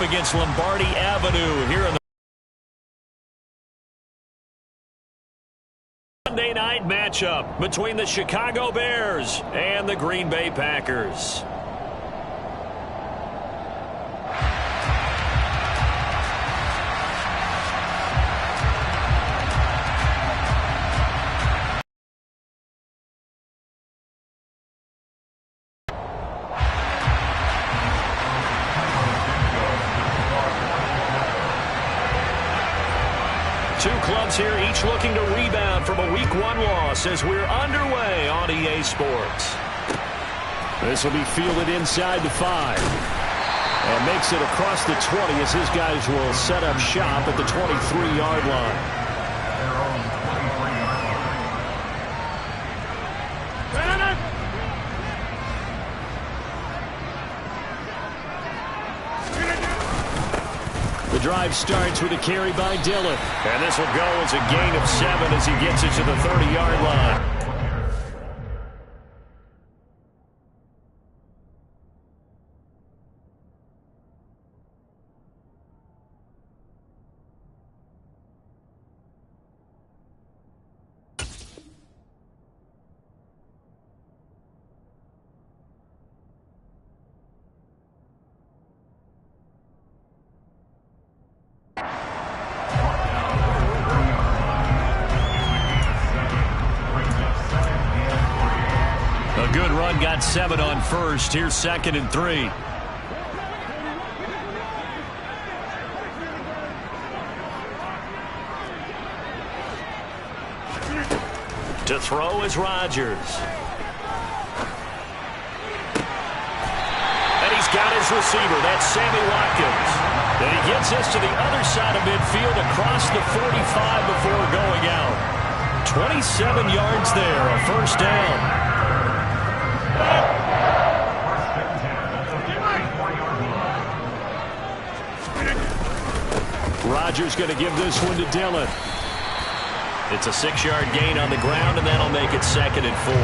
against Lombardi Avenue here in the Monday night matchup between the Chicago Bears and the Green Bay Packers. Two clubs here, each looking to rebound from a Week 1 loss as we're underway on EA Sports. This will be fielded inside the 5. And makes it across the 20 as his guys will set up shop at the 23-yard line. The drive starts with a carry by Dillon. And this will go as a gain of 7 as he gets it to the 30-yard line. A good run, got 7 on first. Here's 2nd and 3. To throw is Rodgers. And he's got his receiver. That's Sammy Watkins. And he gets this to the other side of midfield across the 45 before going out. 27 yards there, a first down. Rodgers going to give this one to Dillon. It's a 6-yard gain on the ground, and that'll make it 2nd and 4.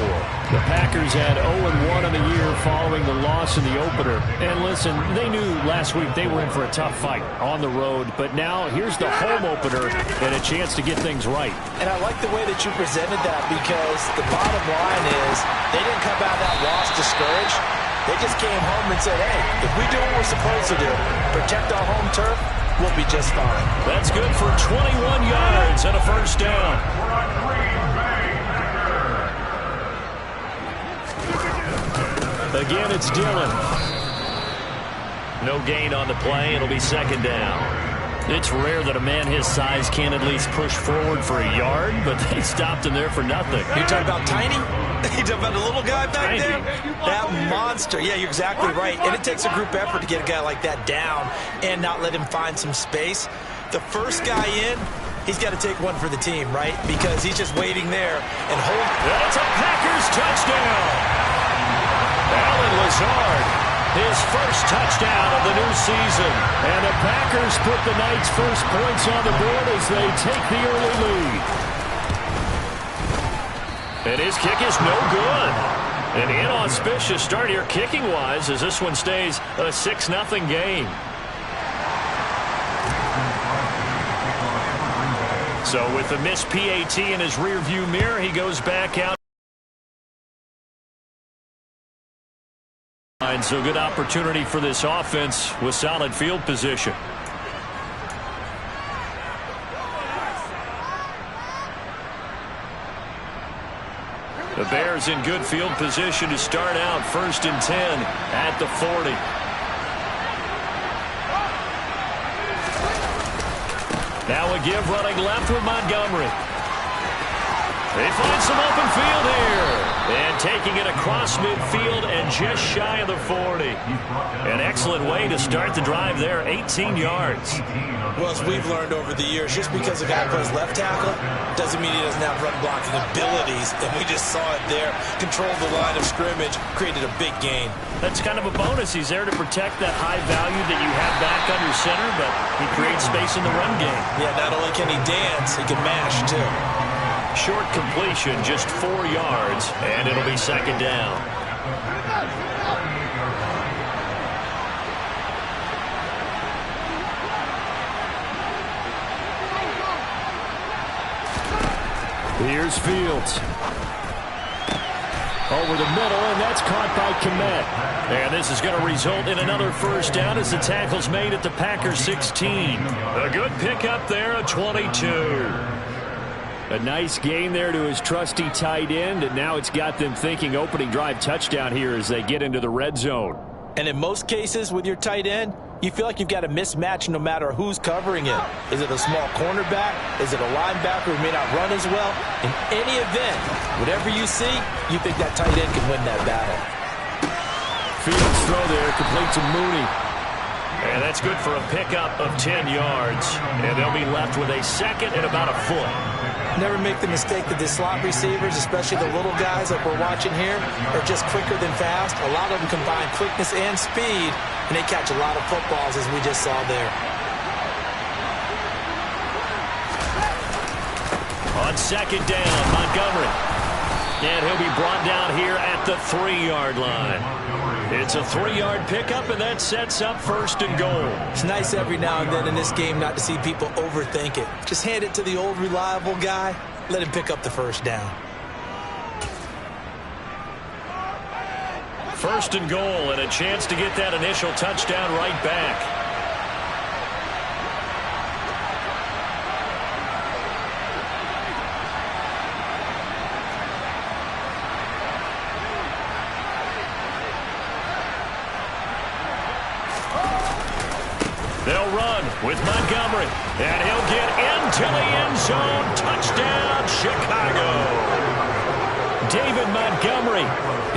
The Packers had 0-1 in the year following the loss in the opener. And listen, they knew last week they were in for a tough fight on the road. But now here's the home opener and a chance to get things right. And I like the way that you presented that, because the bottom line is they didn't come out of that loss discouraged. They just came home and said, hey, if we do what we're supposed to do, protect our home turf, we'll be just fine. That's good for 21 yards and a first down. Again, it's Dillon. No gain on the play. It'll be 2nd down. It's rare that a man his size can at least push forward for a yard, but they stopped him there for nothing. You talking about tiny? You talking about a little guy back there? That monster. Yeah, you're exactly right. And it takes a group effort to get a guy like that down and not let him find some space. The first guy in, he's got to take one for the team, right? Because he's just waiting there and hold. And it's a Packers touchdown. Allen Lazard, his first touchdown of the new season. And the Packers put the night's first points on the board as they take the early lead. And his kick is no good. An inauspicious start here kicking-wise as this one stays a 6-0 game. So with the missed PAT in his rearview mirror, he goes back out. So good opportunity for this offense with solid field position. The Bears in good field position to start out 1st and 10 at the 40. Now a give running left with Montgomery. They find some open field here. And taking it across midfield and just shy of the 40. An excellent way to start the drive there, 18 yards. Well, as we've learned over the years, just because a guy plays left tackle doesn't mean he doesn't have run blocking abilities. And we just saw it there. Controlled the line of scrimmage, created a big gain. That's kind of a bonus. He's there to protect that high value that you have back under center, but he creates space in the run game. Yeah, not only can he dance, he can mash too. Short completion, just 4 yards, and it'll be 2nd down. Here's Fields. Over the middle, and that's caught by Kmet. And this is going to result in another first down as the tackle's made at the Packers 16. A good pickup there, a 22. A nice gain there to his trusty tight end, and now it's got them thinking opening drive touchdown here as they get into the red zone. And in most cases with your tight end, you feel like you've got a mismatch no matter who's covering it. Is it a small cornerback? Is it a linebacker who may not run as well? In any event, whatever you see, you think that tight end can win that battle. Fields throw there, complete to Mooney. And that's good for a pickup of 10 yards. And they'll be left with a second and about a foot. Never make the mistake that the slot receivers, especially the little guys like we're watching here, are just quicker than fast. A lot of them combine quickness and speed, and they catch a lot of footballs, as we just saw there. On second down, Montgomery. And he'll be brought down here at the 3-yard line. It's a 3-yard pickup, and that sets up first and goal. It's nice every now and then in this game not to see people overthink it. Just hand it to the old reliable guy. Let him pick up the first down. First and goal, and a chance to get that initial touchdown right back. They'll run with Montgomery, and he'll get into the end zone. Touchdown, Chicago. David Montgomery,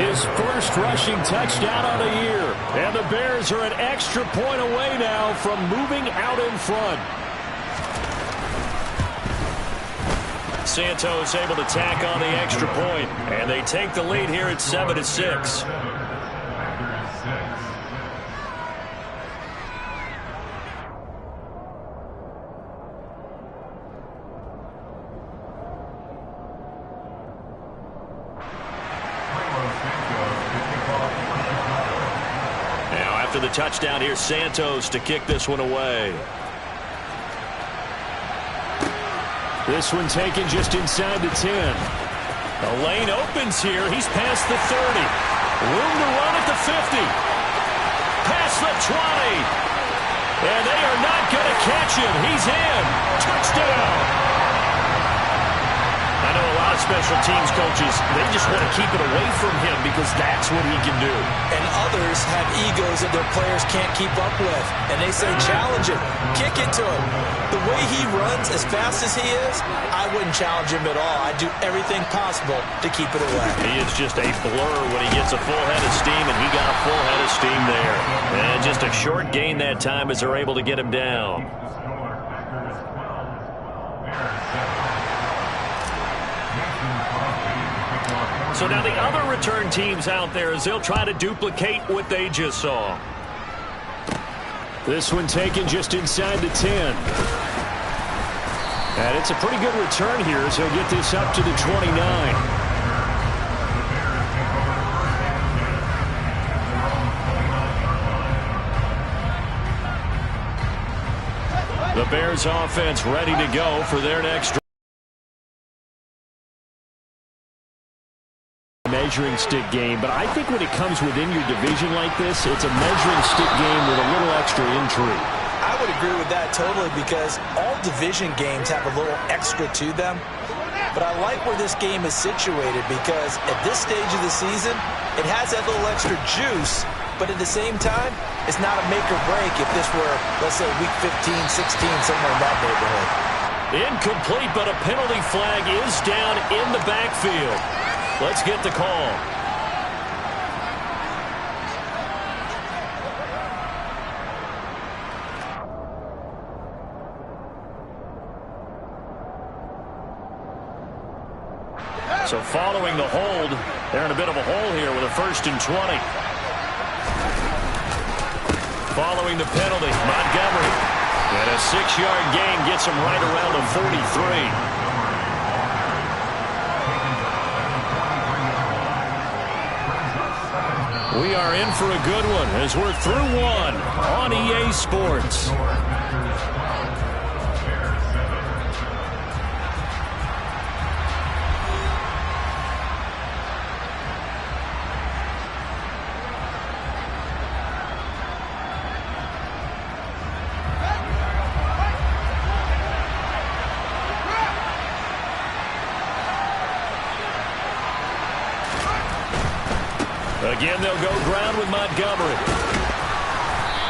his first rushing touchdown of the year. And the Bears are an extra point away now from moving out in front. Santos able to tack on the extra point, and they take the lead here at 7-6. The touchdown here, Santos to kick this one away. This one taken just inside the 10. The lane opens here. He's past the 30. Room to run at the 50. Past the 20. And they are not going to catch him. He's in. Touchdown. I know a lot of special teams coaches, they just want to keep it away from him because that's what he can do. And others have egos that their players can't keep up with. And they say, challenge him. Kick it to him. The way he runs, as fast as he is, I wouldn't challenge him at all. I'd do everything possible to keep it away. He is just a blur when he gets a full head of steam, and he got a full head of steam there. And just a short gain that time as they're able to get him down. So now the other return teams out there as they'll try to duplicate what they just saw. This one taken just inside the 10. And it's a pretty good return here as he'll get this up to the 29. The Bears offense ready to go for their next measuring stick game, but I think when it comes within your division like this, it's a measuring stick game with a little extra intrigue. I would agree with that totally because all division games have a little extra to them. But I like where this game is situated because at this stage of the season, it has that little extra juice, but at the same time, it's not a make or break if this were, let's say, week 15, 16, somewhere in that neighborhood. Incomplete, but a penalty flag is down in the backfield. Let's get the call. So following the hold, they're in a bit of a hole here with a 1st and 20. Following the penalty, Montgomery. And a 6-yard gain gets him right around the 43. We are in for a good one as we're through one on EA Sports. Again, they'll go ground with Montgomery.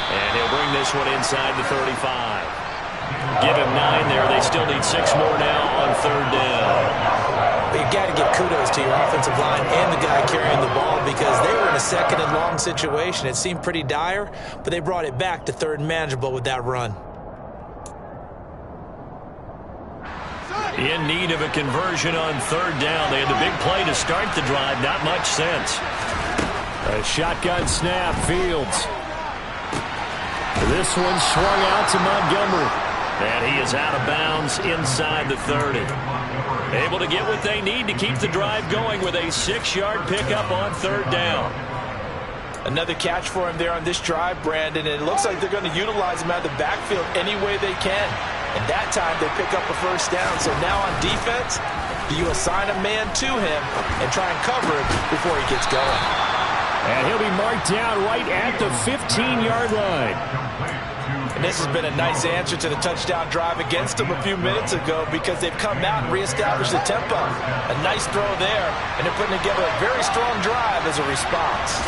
And he'll bring this one inside the 35. Give him 9 there. They still need 6 more now on 3rd down. You've got to give kudos to your offensive line and the guy carrying the ball because they were in a 2nd and long situation. It seemed pretty dire, but they brought it back to 3rd and manageable with that run. In need of a conversion on 3rd down. They had the big play to start the drive. Not much sense. A shotgun snap, Fields. This one swung out to Montgomery. And he is out of bounds inside the 30. Able to get what they need to keep the drive going with a 6-yard pickup on 3rd down. Another catch for him there on this drive, Brandon. And it looks like they're going to utilize him out of the backfield any way they can. And that time they pick up a 1st down. So now on defense, do you assign a man to him and try and cover him before he gets going? And he'll be marked down right at the 15-yard line. And this has been a nice answer to the touchdown drive against them a few minutes ago because they've come out and reestablished the tempo. A nice throw there, and they're putting together a very strong drive as a response.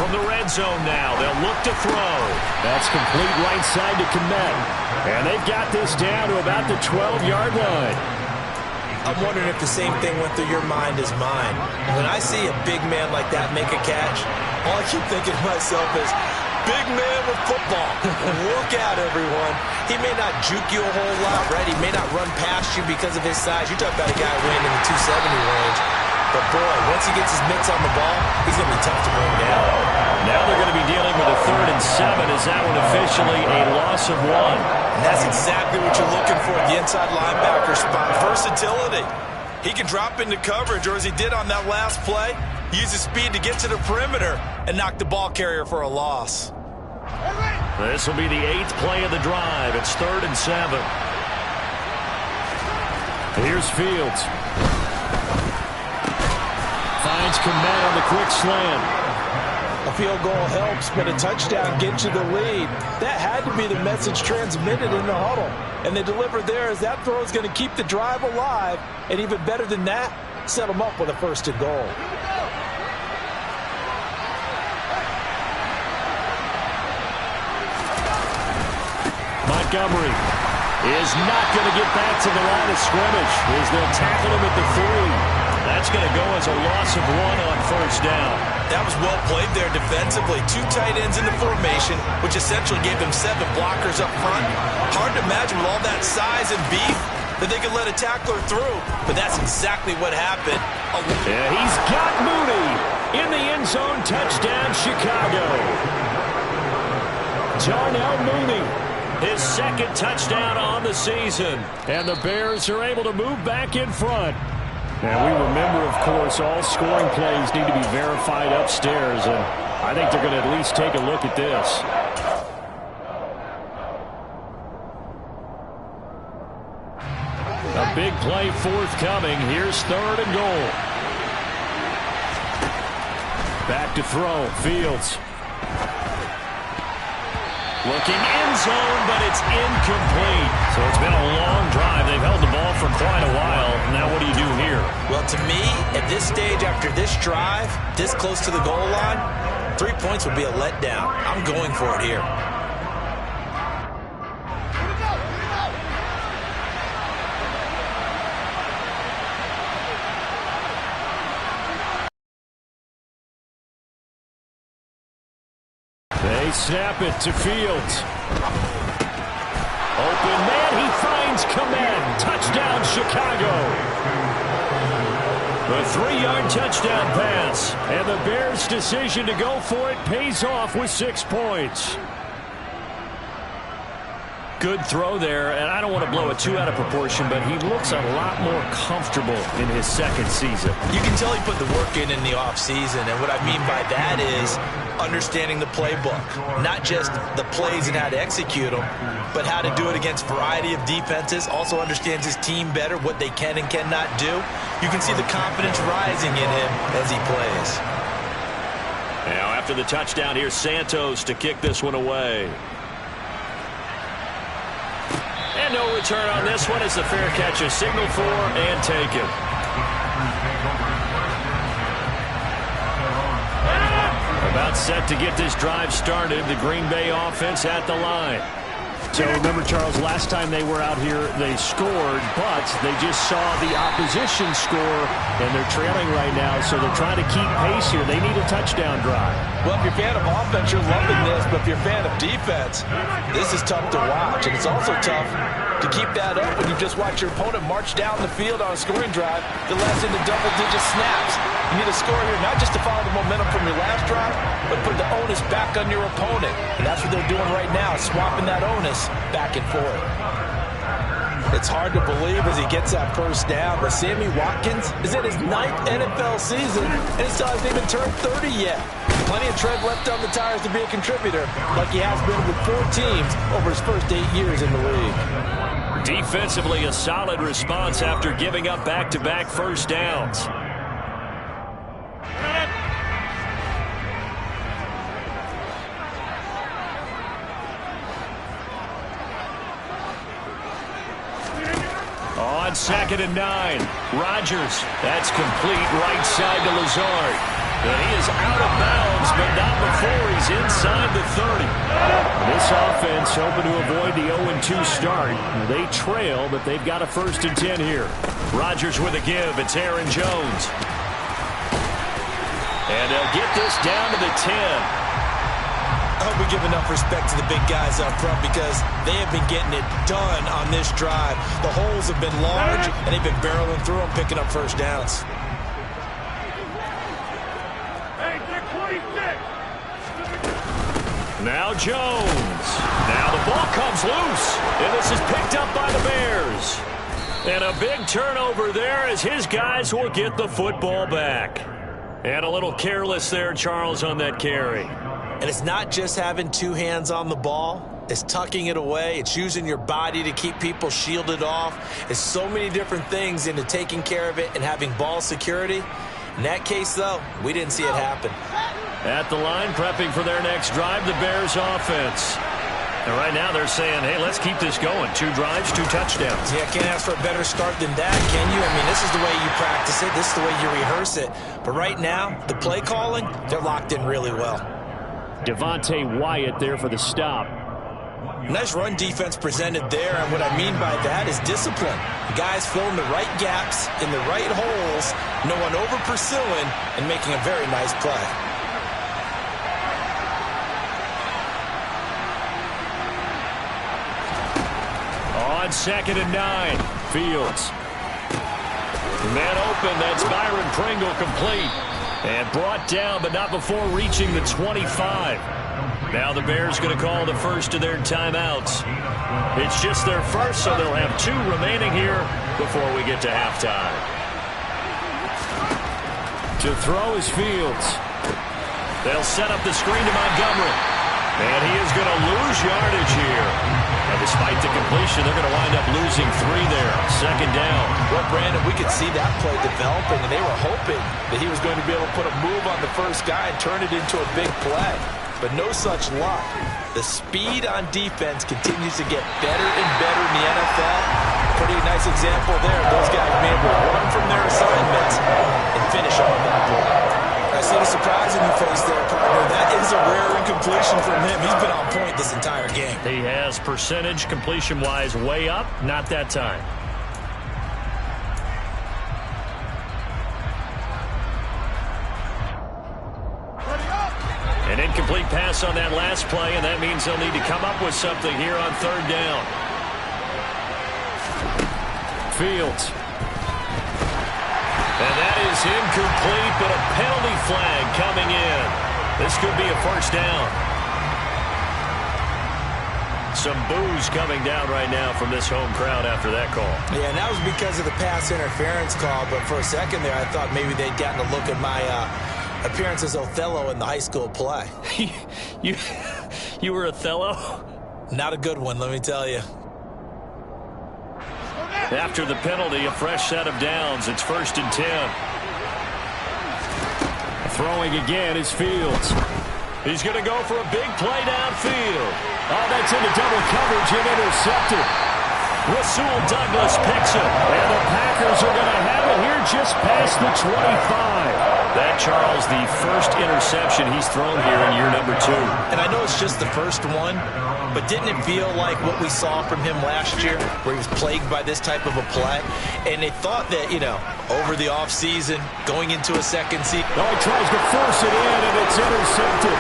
From the red zone now, they'll look to throw. That's complete right side to Kmet. And they've got this down to about the 12-yard line. I'm wondering if the same thing went through your mind as mine. When I see a big man like that make a catch, all I keep thinking to myself is, big man with football. Look out, everyone. He may not juke you a whole lot, right? He may not run past you because of his size. You talk about a guy weighing in the 270 range. But, boy, once he gets his mitts on the ball, he's going to be tough to bring down. Now they're going to be dealing with a 3rd and 7. Is that one officially a loss of 1? And that's exactly what you're looking for at the inside linebacker spot. Versatility. He can drop into coverage, or as he did on that last play, use his speed to get to the perimeter and knock the ball carrier for a loss. This will be the 8th play of the drive. It's 3rd and 7. Here's Fields. Finds Kmet on the quick slant. A field goal helps, but a touchdown gets you the lead. That had to be the message transmitted in the huddle. And they delivered there as that throw is going to keep the drive alive. And even better than that, set them up with a 1st and goal. Montgomery is not going to get back to the line of scrimmage as they'll tackle him at the 3. That's going to go as a loss of 1 on 1st down. That was well played there defensively. 2 tight ends in the formation, which essentially gave them 7 blockers up front. Hard to imagine with all that size and beef that they could let a tackler through, but that's exactly what happened. Yeah, he's got Mooney in the end zone. Touchdown, Chicago. Darnell Mooney, his 2nd touchdown on the season. And the Bears are able to move back in front. Now, we remember, of course, all scoring plays need to be verified upstairs, and I think they're going to at least take a look at this. A big play forthcoming. Here's 3rd and goal. Back to throw. Fields. Looking end zone, but it's incomplete. So it's been a long drive. They've held the ball for quite a while. Now what do you do here? Well, to me, at this stage after this drive, this close to the goal line, 3 points would be a letdown. I'm going for it here. They snap it to Fields. Open man, he finds Kmet. Touchdown, Chicago. The 3-yard touchdown pass. And the Bears' decision to go for it pays off with 6 points. Good throw there, and I don't want to blow it too out of proportion, but he looks a lot more comfortable in his 2nd season. You can tell he put the work in the offseason, and what I mean by that is understanding the playbook. Not just the plays and how to execute them, but how to do it against a variety of defenses. Also understands his team better, what they can and cannot do. You can see the confidence rising in him as he plays. Now after the touchdown, here's Santos to kick this one away. And no return on this one as the fair catch is signaled for and taken. About set to get this drive started. The Green Bay offense at the line. So remember, Charles, last time they were out here, they scored, but they just saw the opposition score, and they're trailing right now, so they're trying to keep pace here. They need a touchdown drive. Well, if you're a fan of offense, you're loving this, but if you're a fan of defense, this is tough to watch, and it's also tough to keep that up when you just watch your opponent march down the field on a scoring drive that lasts into double-digit snaps. You need a score here, not just to follow the momentum from your last drive, but put the onus back on your opponent. And that's what they're doing right now, swapping that onus back and forth. It's hard to believe as he gets that first down, but Sammy Watkins is in his 9th NFL season, and he still hasn't even turned 30 yet. Plenty of tread left on the tires to be a contributor, like he has been with 4 teams over his first 8 years in the league. Defensively, a solid response after giving up back-to-back first downs. On 2nd and 9, Rodgers. That's complete right side to Lazard. And he is out of bounds, but not before he's inside the 30. This offense hoping to avoid the 0-2 start. They trail, but they've got a 1st and 10 here. Rodgers with a give. It's Aaron Jones. And they'll get this down to the 10. I hope we give enough respect to the big guys up front because they have been getting it done on this drive. The holes have been large, and they've been barreling through them, picking up first downs. Now Jones. Now the ball comes loose, and this is picked up by the Bears. And a big turnover there as his guys will get the football back. And a little careless there, Charles, on that carry. And it's not just having 2 hands on the ball. It's tucking it away. It's using your body to keep people shielded off. It's so many different things into taking care of it and having ball security. In that case, though, we didn't see it happen. At the line, prepping for their next drive, the Bears offense. And right now they're saying, hey, let's keep this going. 2 drives, 2 touchdowns. Yeah, can't ask for a better start than that, can you? I mean, this is the way you practice it. This is the way you rehearse it. But right now, the play calling, they're locked in really well. Devontae Wyatt there for the stop. Nice run defense presented there, and what I mean by that is discipline. Guys filling the right gaps in the right holes, no one over-pursuing, and making a very nice play. On 2nd and 9, Fields. Man open, that's Byron Pringle complete. And brought down, but not before reaching the 25. Now the Bears going to call the first of their timeouts. It's just their first, so they'll have 2 remaining here before we get to halftime. To throw is Fields. They'll set up the screen to Montgomery. And he is going to lose yardage here. And despite the completion, they're going to wind up losing 3 there. 2nd down. Well, Brandon, we could see that play developing, and they were hoping that he was going to be able to put a move on the first guy and turn it into a big play. But no such luck. The speed on defense continues to get better and better in the NFL. Pretty nice example there. Those guys may be able to run from their assignments and finish on that play. I see the surprise in your face there, partner. That is a rare incompletion from him. He's been on point this entire game. He has percentage completion-wise way up, not that time. An incomplete pass on that last play, and that means they'll need to come up with something here on 3rd down. Fields. And that is incomplete, but a penalty flag coming in. This could be a 1st down. Some boos coming down right now from this home crowd after that call. Yeah, and that was because of the pass interference call, but for a second there, I thought maybe they'd gotten a look at my appearance as Othello in the high school play. You were Othello? Not a good one, let me tell you. After the penalty, a fresh set of downs. It's 1st and 10. Throwing again is Fields. He's going to go for a big play downfield. Oh, that's into double coverage and intercepted. Rasul Douglas picks it. And the Packers are going to have it here just past the 25. That, Charles, the first interception he's thrown here in year number 2. And I know it's just the first one, but didn't it feel like what we saw from him last year, where he was plagued by this type of a play? And they thought that, over the offseason, going into a second season. Oh, he tries to force it in, and it's intercepted.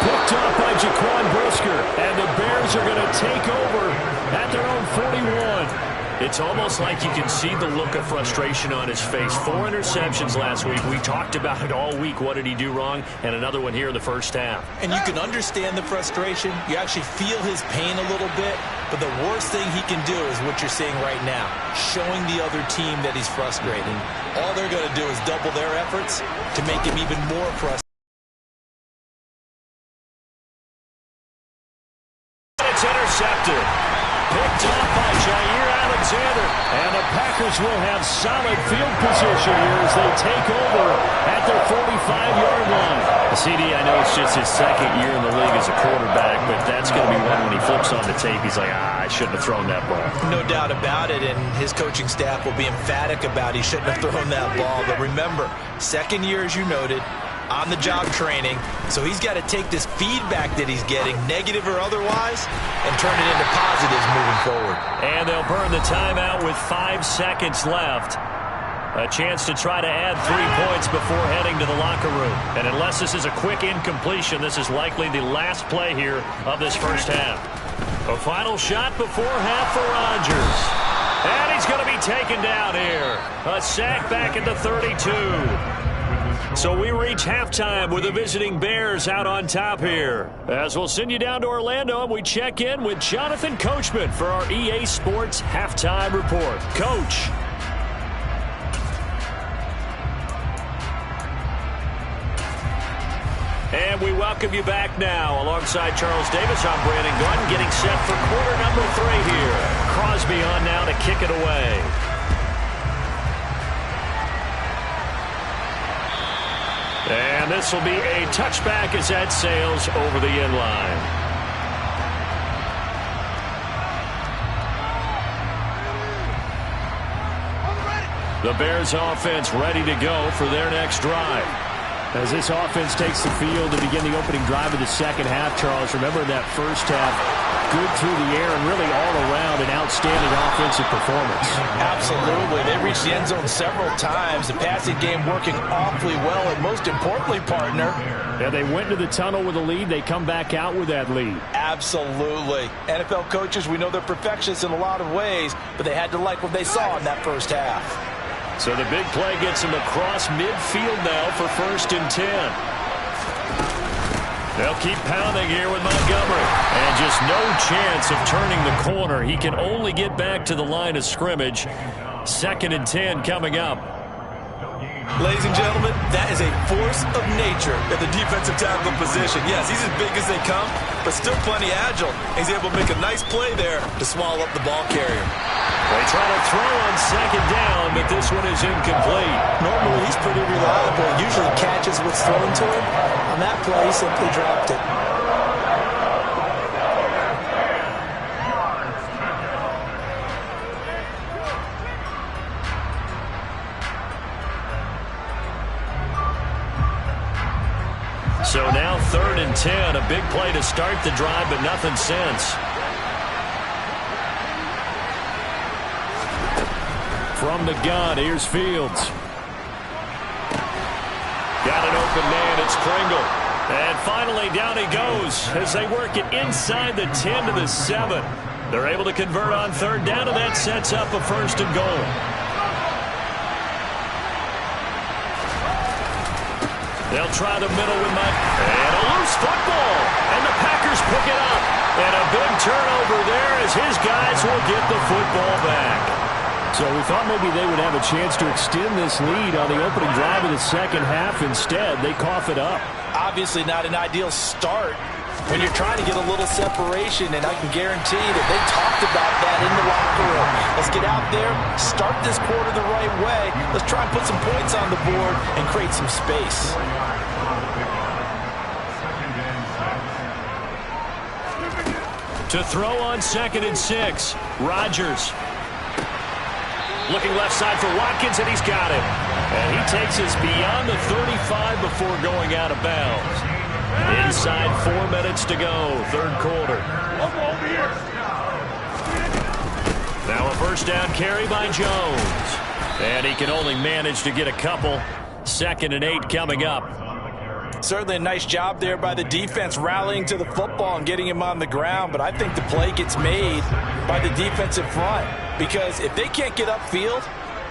Picked up by Jaquan Brisker, and the Bears are going to take over at their own 41. It's almost like you can see the look of frustration on his face. 4 interceptions last week. We talked about it all week. What did he do wrong? And another one here in the first half. And you can understand the frustration. You actually feel his pain a little bit. But the worst thing he can do is what you're seeing right now, showing the other team that he's frustrated. All they're going to do is double their efforts to make him even more frustrated. It's intercepted. Picked up by Jair Alexander. And the Packers will have solid field position here as they take over at their 45-yard line. CD, I know it's just his second year in the league as a quarterback, but that's going to be one when he flips on the tape. He's like, I shouldn't have thrown that ball. No doubt about it, and his coaching staff will be emphatic about he shouldn't have thrown that ball. But remember, second year, as you noted, on-the-job training, so he's got to take this feedback that he's getting, negative or otherwise, and turn it into positives moving forward. And they'll burn the timeout with 5 seconds left. A chance to try to add 3 points before heading to the locker room. And unless this is a quick incompletion, this is likely the last play here of this first half. A final shot before half for Rodgers. And he's going to be taken down here. A sack back at the 32. So we reach halftime with the visiting Bears out on top here. As we'll send you down to Orlando and we check in with Jonathan Coachman for our EA Sports Halftime Report. Coach. And we welcome you back now. Alongside Charles Davis, I'm Brandon Gordon, getting set for quarter number 3 here. Crosby on now to kick it away. And this will be a touchback as that sails over the end line. The Bears offense ready to go for their next drive. As this offense takes the field to begin the opening drive of the second half, Charles, remember that first half, good through the air and really all around an outstanding offensive performance. Absolutely. They reached the end zone several times. The passing game working awfully well, and most importantly, partner. Yeah, they went to the tunnel with a lead. They come back out with that lead. Absolutely. NFL coaches, we know they're perfectionists in a lot of ways, but they had to like what they saw in that first half. So the big play gets him across midfield now for 1st and 10. They'll keep pounding here with Montgomery. And just no chance of turning the corner. He can only get back to the line of scrimmage. 2nd and 10 coming up. Ladies and gentlemen, that is a force of nature at the defensive tackle position. Yes, he's as big as they come, but still plenty agile. He's able to make a nice play there to swallow up the ball carrier. They try to throw on 2nd down, but this one is incomplete. Normally, he's pretty reliable. Usually catches what's thrown to him. On that play, he simply dropped it. So now 3rd and 10, a big play to start the drive, but nothing since. From the gun, here's Fields. Got an open man, it's Pringle. And finally down he goes as they work it inside the 10 to the 7. They're able to convert on 3rd down, and that sets up a 1st and goal. They'll try the middle with Mike. And a loose football. And the Packers pick it up. And a big turnover there as his guys will get the football back. So we thought maybe they would have a chance to extend this lead on the opening drive of the second half. Instead, they cough it up. Obviously not an ideal start when you're trying to get a little separation, and I can guarantee that they talked about that in the locker room. Let's get out there, start this quarter the right way. Let's try and put some points on the board and create some space. To throw on 2nd and 6, Rodgers. Looking left side for Watkins, and he's got it. And he takes us beyond the 35 before going out of bounds. Inside 4 minutes to go, third quarter. Now a first down carry by Jones. And he can only manage to get a couple. 2nd and 8 coming up. Certainly a nice job there by the defense rallying to the football and getting him on the ground. But I think the play gets made by the defensive front. Because if they can't get upfield,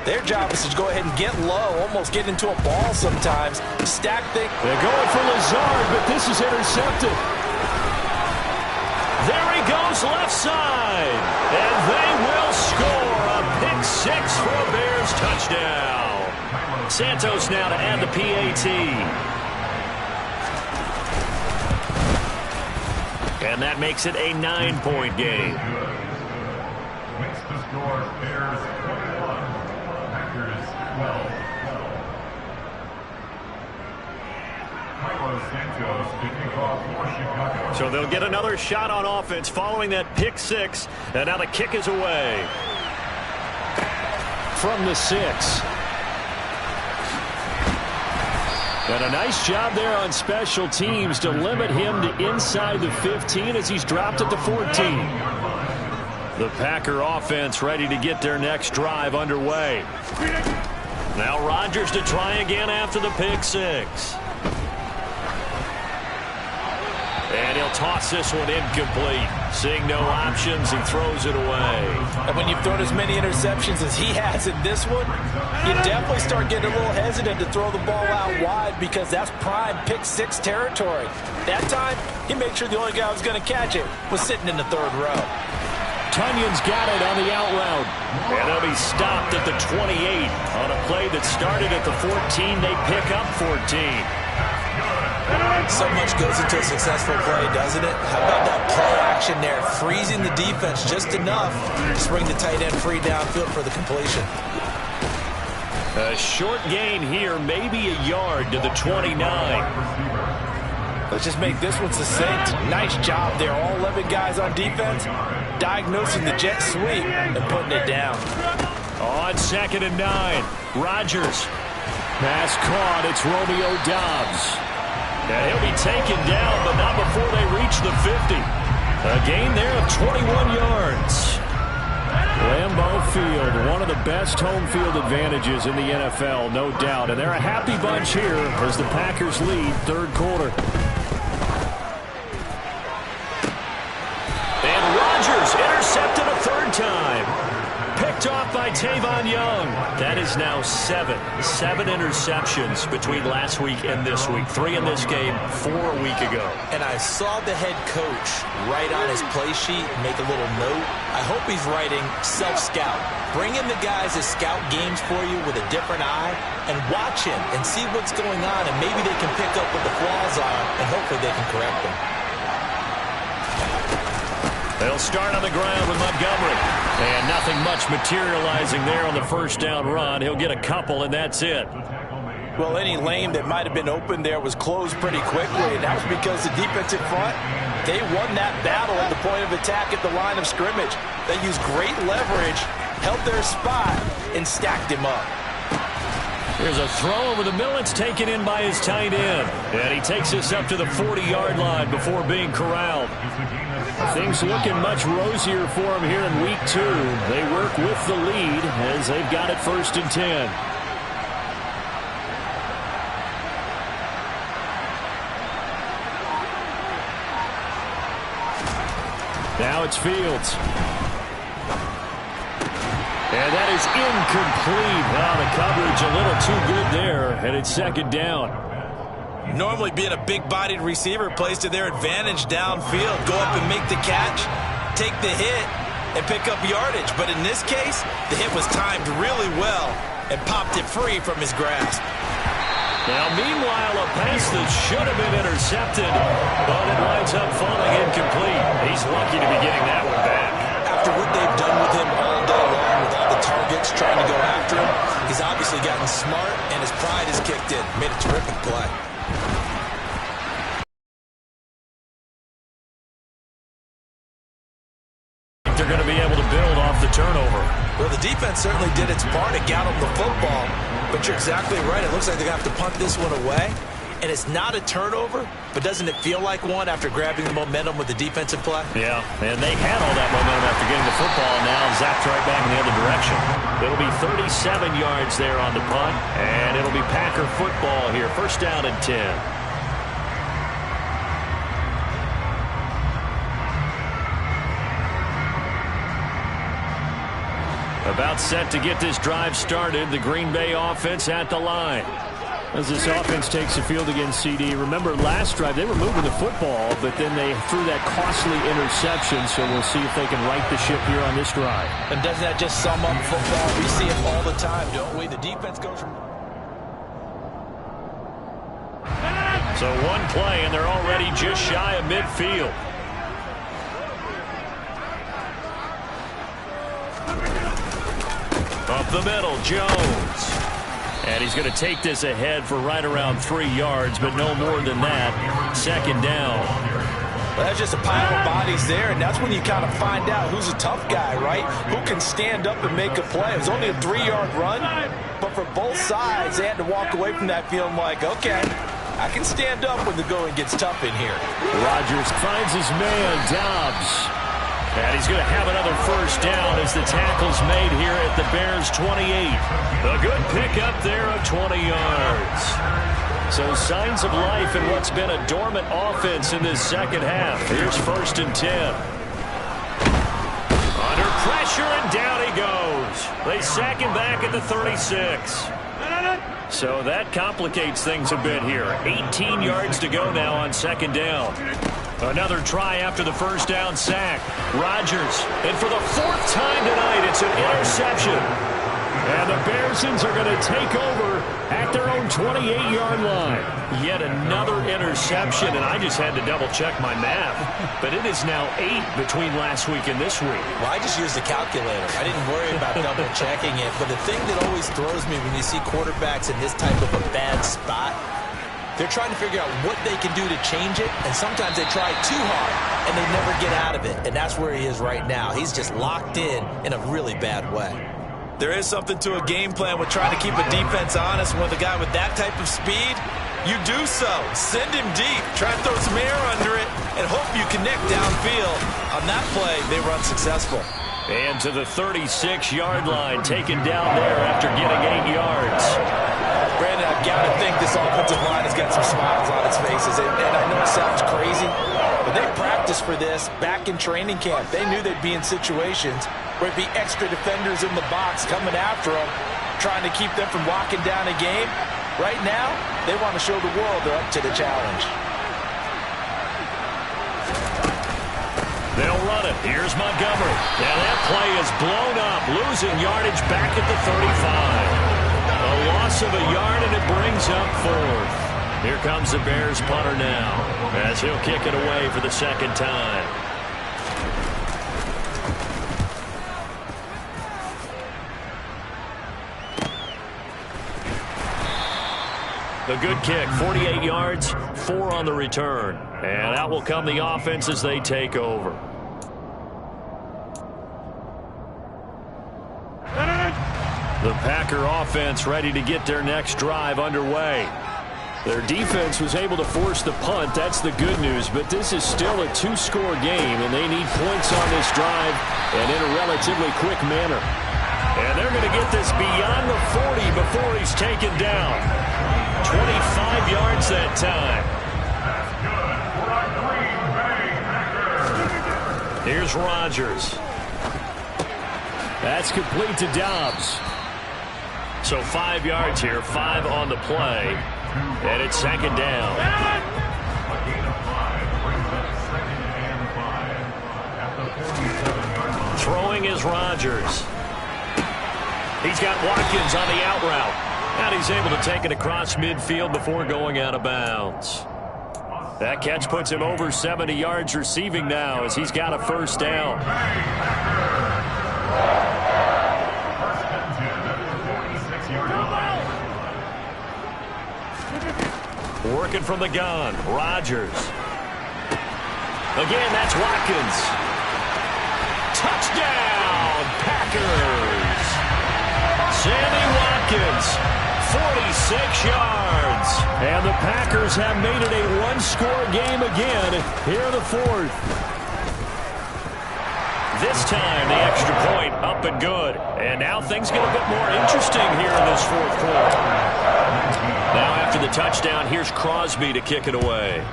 their job is to go ahead and get low, almost get into a ball sometimes. Stack things. They're going for Lazard, but this is intercepted. There he goes left side. And they will score a pick 6 for a Bears touchdown. Santos now to add the PAT. And that makes it a 9-point game. Makes the score Bears 21, Packers 12. Carlos Santos kicking off for Chicago. So they'll get another shot on offense following that pick 6. And now the kick is away. From the 6. And a nice job there on special teams to limit him to inside the 15 as he's dropped at the 14. The Packer offense ready to get their next drive underway. Now Rodgers to try again after the pick 6. And he'll toss this one incomplete. Seeing no options, he throws it away. And when you've thrown as many interceptions as he has in this one, you definitely start getting a little hesitant to throw the ball out wide because that's prime pick 6 territory. That time, he made sure the only guy who was going to catch it was sitting in the 3rd row. Tunyon's got it on the out route. And he'll be stopped at the 28 on a play that started at the 14. They pick up 14. So much goes into a successful play, doesn't it? How about that play action there, freezing the defense just enough to bring the tight end free downfield for the completion. A short gain here, maybe a yard to the 29. Let's just make this one succinct. Nice job there. All 11 guys on defense diagnosing the jet sweep and putting it down. On 2nd and 9, Rodgers. Pass caught. It's Romeo Doubs. And he'll be taken down, but not before they reach the 50. A gain there of 21 yards. Lambeau Field, one of the best home field advantages in the NFL, no doubt. And they're a happy bunch here as the Packers lead 3rd quarter. And Rodgers intercepted a 3rd time. Picked off by Tavon Young. That is now 7 interceptions between last week and this week. 3 in this game, 4 a week ago. And I saw the head coach write on his play sheet, make a little note. I hope he's writing self-scout. Bring in the guys that scout games for you with a different eye and watch him and see what's going on, and maybe they can pick up what the flaws are, and hopefully they can correct them. They'll start on the ground with Montgomery. And nothing much materializing there on the first down run. He'll get a couple, and that's it. Well, any lane that might have been open there was closed pretty quickly, and that was because the defensive front, they won that battle at the point of attack at the line of scrimmage. They used great leverage, held their spot, and stacked him up. Here's a throw over the middle. It's taken in by his tight end. And he takes us up to the 40-yard line before being corralled. Things looking much rosier for him here in week 2. They work with the lead as they've got it 1st and 10. Now it's Fields. And that is incomplete. Wow, the coverage a little too good there, and it's 2nd down. Normally being a big-bodied receiver plays to their advantage downfield. Go up and make the catch, take the hit, and pick up yardage. But in this case, the hit was timed really well and popped it free from his grasp. Now, meanwhile, a pass that should have been intercepted, but it winds up falling incomplete. He's lucky to be getting that one back. After what they've done with him all day long, with all the targets trying to go after him, he's obviously gotten smart, and his pride is kicked in. Made a terrific play. They're going to be able to build off the turnover. Well, the defense certainly did its part. It got him the football. But you're exactly right. It looks like they're going to have to punt this one away. And it's not a turnover, but doesn't it feel like one after grabbing the momentum with the defensive play? Yeah, and they had all that momentum after getting the football, and now zapped right back in the other direction. It'll be 37 yards there on the punt, and it'll be Packer football here. First down and 10. About set to get this drive started. The Green Bay offense at the line. As this offense takes the field against CD. Remember last drive they were moving the football, but then they threw that costly interception, so we'll see if they can right the ship here on this drive. And doesn't that just sum up football? We see it all the time, don't we? The defense goes from... So one play, and they're already just shy of midfield. Up the middle, Jones. And he's going to take this ahead for right around 3 yards, but no more than that. Second down. Well, that's just a pile of bodies there, and that's when you kind of find out who's a tough guy, right? Who can stand up and make a play. It was only a 3-yard run, but for both sides, they had to walk away from that feeling like, okay, I can stand up when the going gets tough in here. Rodgers finds his man, Dobbs. And he's going to have another first down as the tackle's made here at the Bears' 28. A good pickup there of 20 yards. So signs of life in what's been a dormant offense in this second half. Here's first and 10. Under pressure, and down he goes. They sack him back at the 36. So that complicates things a bit here. 18 yards to go now on second down. Another try after the first down sack. Rodgers, and for the 4th time tonight, it's an interception. And the Bearsons are going to take over at their own 28-yard line. Yet another interception, and I just had to double-check my math. But it is now 8 between last week and this week. Well, I just used the calculator. I didn't worry about double-checking it. But the thing that always throws me when you see quarterbacks in this type of a bad spot, they're trying to figure out what they can do to change it, and sometimes they try too hard, and they never get out of it. And that's where he is right now. He's just locked in a really bad way. There is something to a game plan with trying to keep a defense honest. With a guy with that type of speed, you do so. Send him deep. Try to throw some air under it and hope you connect downfield. On that play, they run successful. And to the 36-yard line, taken down there after getting 8 yards. Brandon, I've got to think this offensive line has got some smiles on its faces. And I know it sounds crazy, but they practiced for this back in training camp. They knew they'd be in situations where it'd be extra defenders in the box coming after them, trying to keep them from locking down a game. Right now, they want to show the world they're up to the challenge. They'll run it. Here's Montgomery. Now that play is blown up, losing yardage back at the 35. A loss of a yard, and it brings up 4th. Here comes the Bears punter now, as he'll kick it away for the second time. A good kick, 48 yards, 4 on the return. And out will come the offense as they take over. The Packer offense ready to get their next drive underway. Their defense was able to force the punt. That's the good news. But this is still a 2-score game, and they need points on this drive and in a relatively quick manner. And they're going to get this beyond the 40 before he's taken down. 25 yards that time. Here's Rodgers. That's complete to Dobbs. So 5 yards here, 5 on the play, and it's second down. A gain of 5 brings up 2nd and 5 at the 47-yard line. Throwing is Rodgers. He's got Watkins on the out route, and he's able to take it across midfield before going out of bounds. That catch puts him over 70 yards receiving now as he's got a first down. Working from the gun, Rodgers. Again, that's Watkins. Touchdown, Packers. Sammy Watkins, 46 yards. And the Packers have made it a one-score game again here in the fourth. This time, the extra point up and good. And now things get a bit more interesting here in this fourth quarter. Now after the touchdown, here's Crosby to kick it away.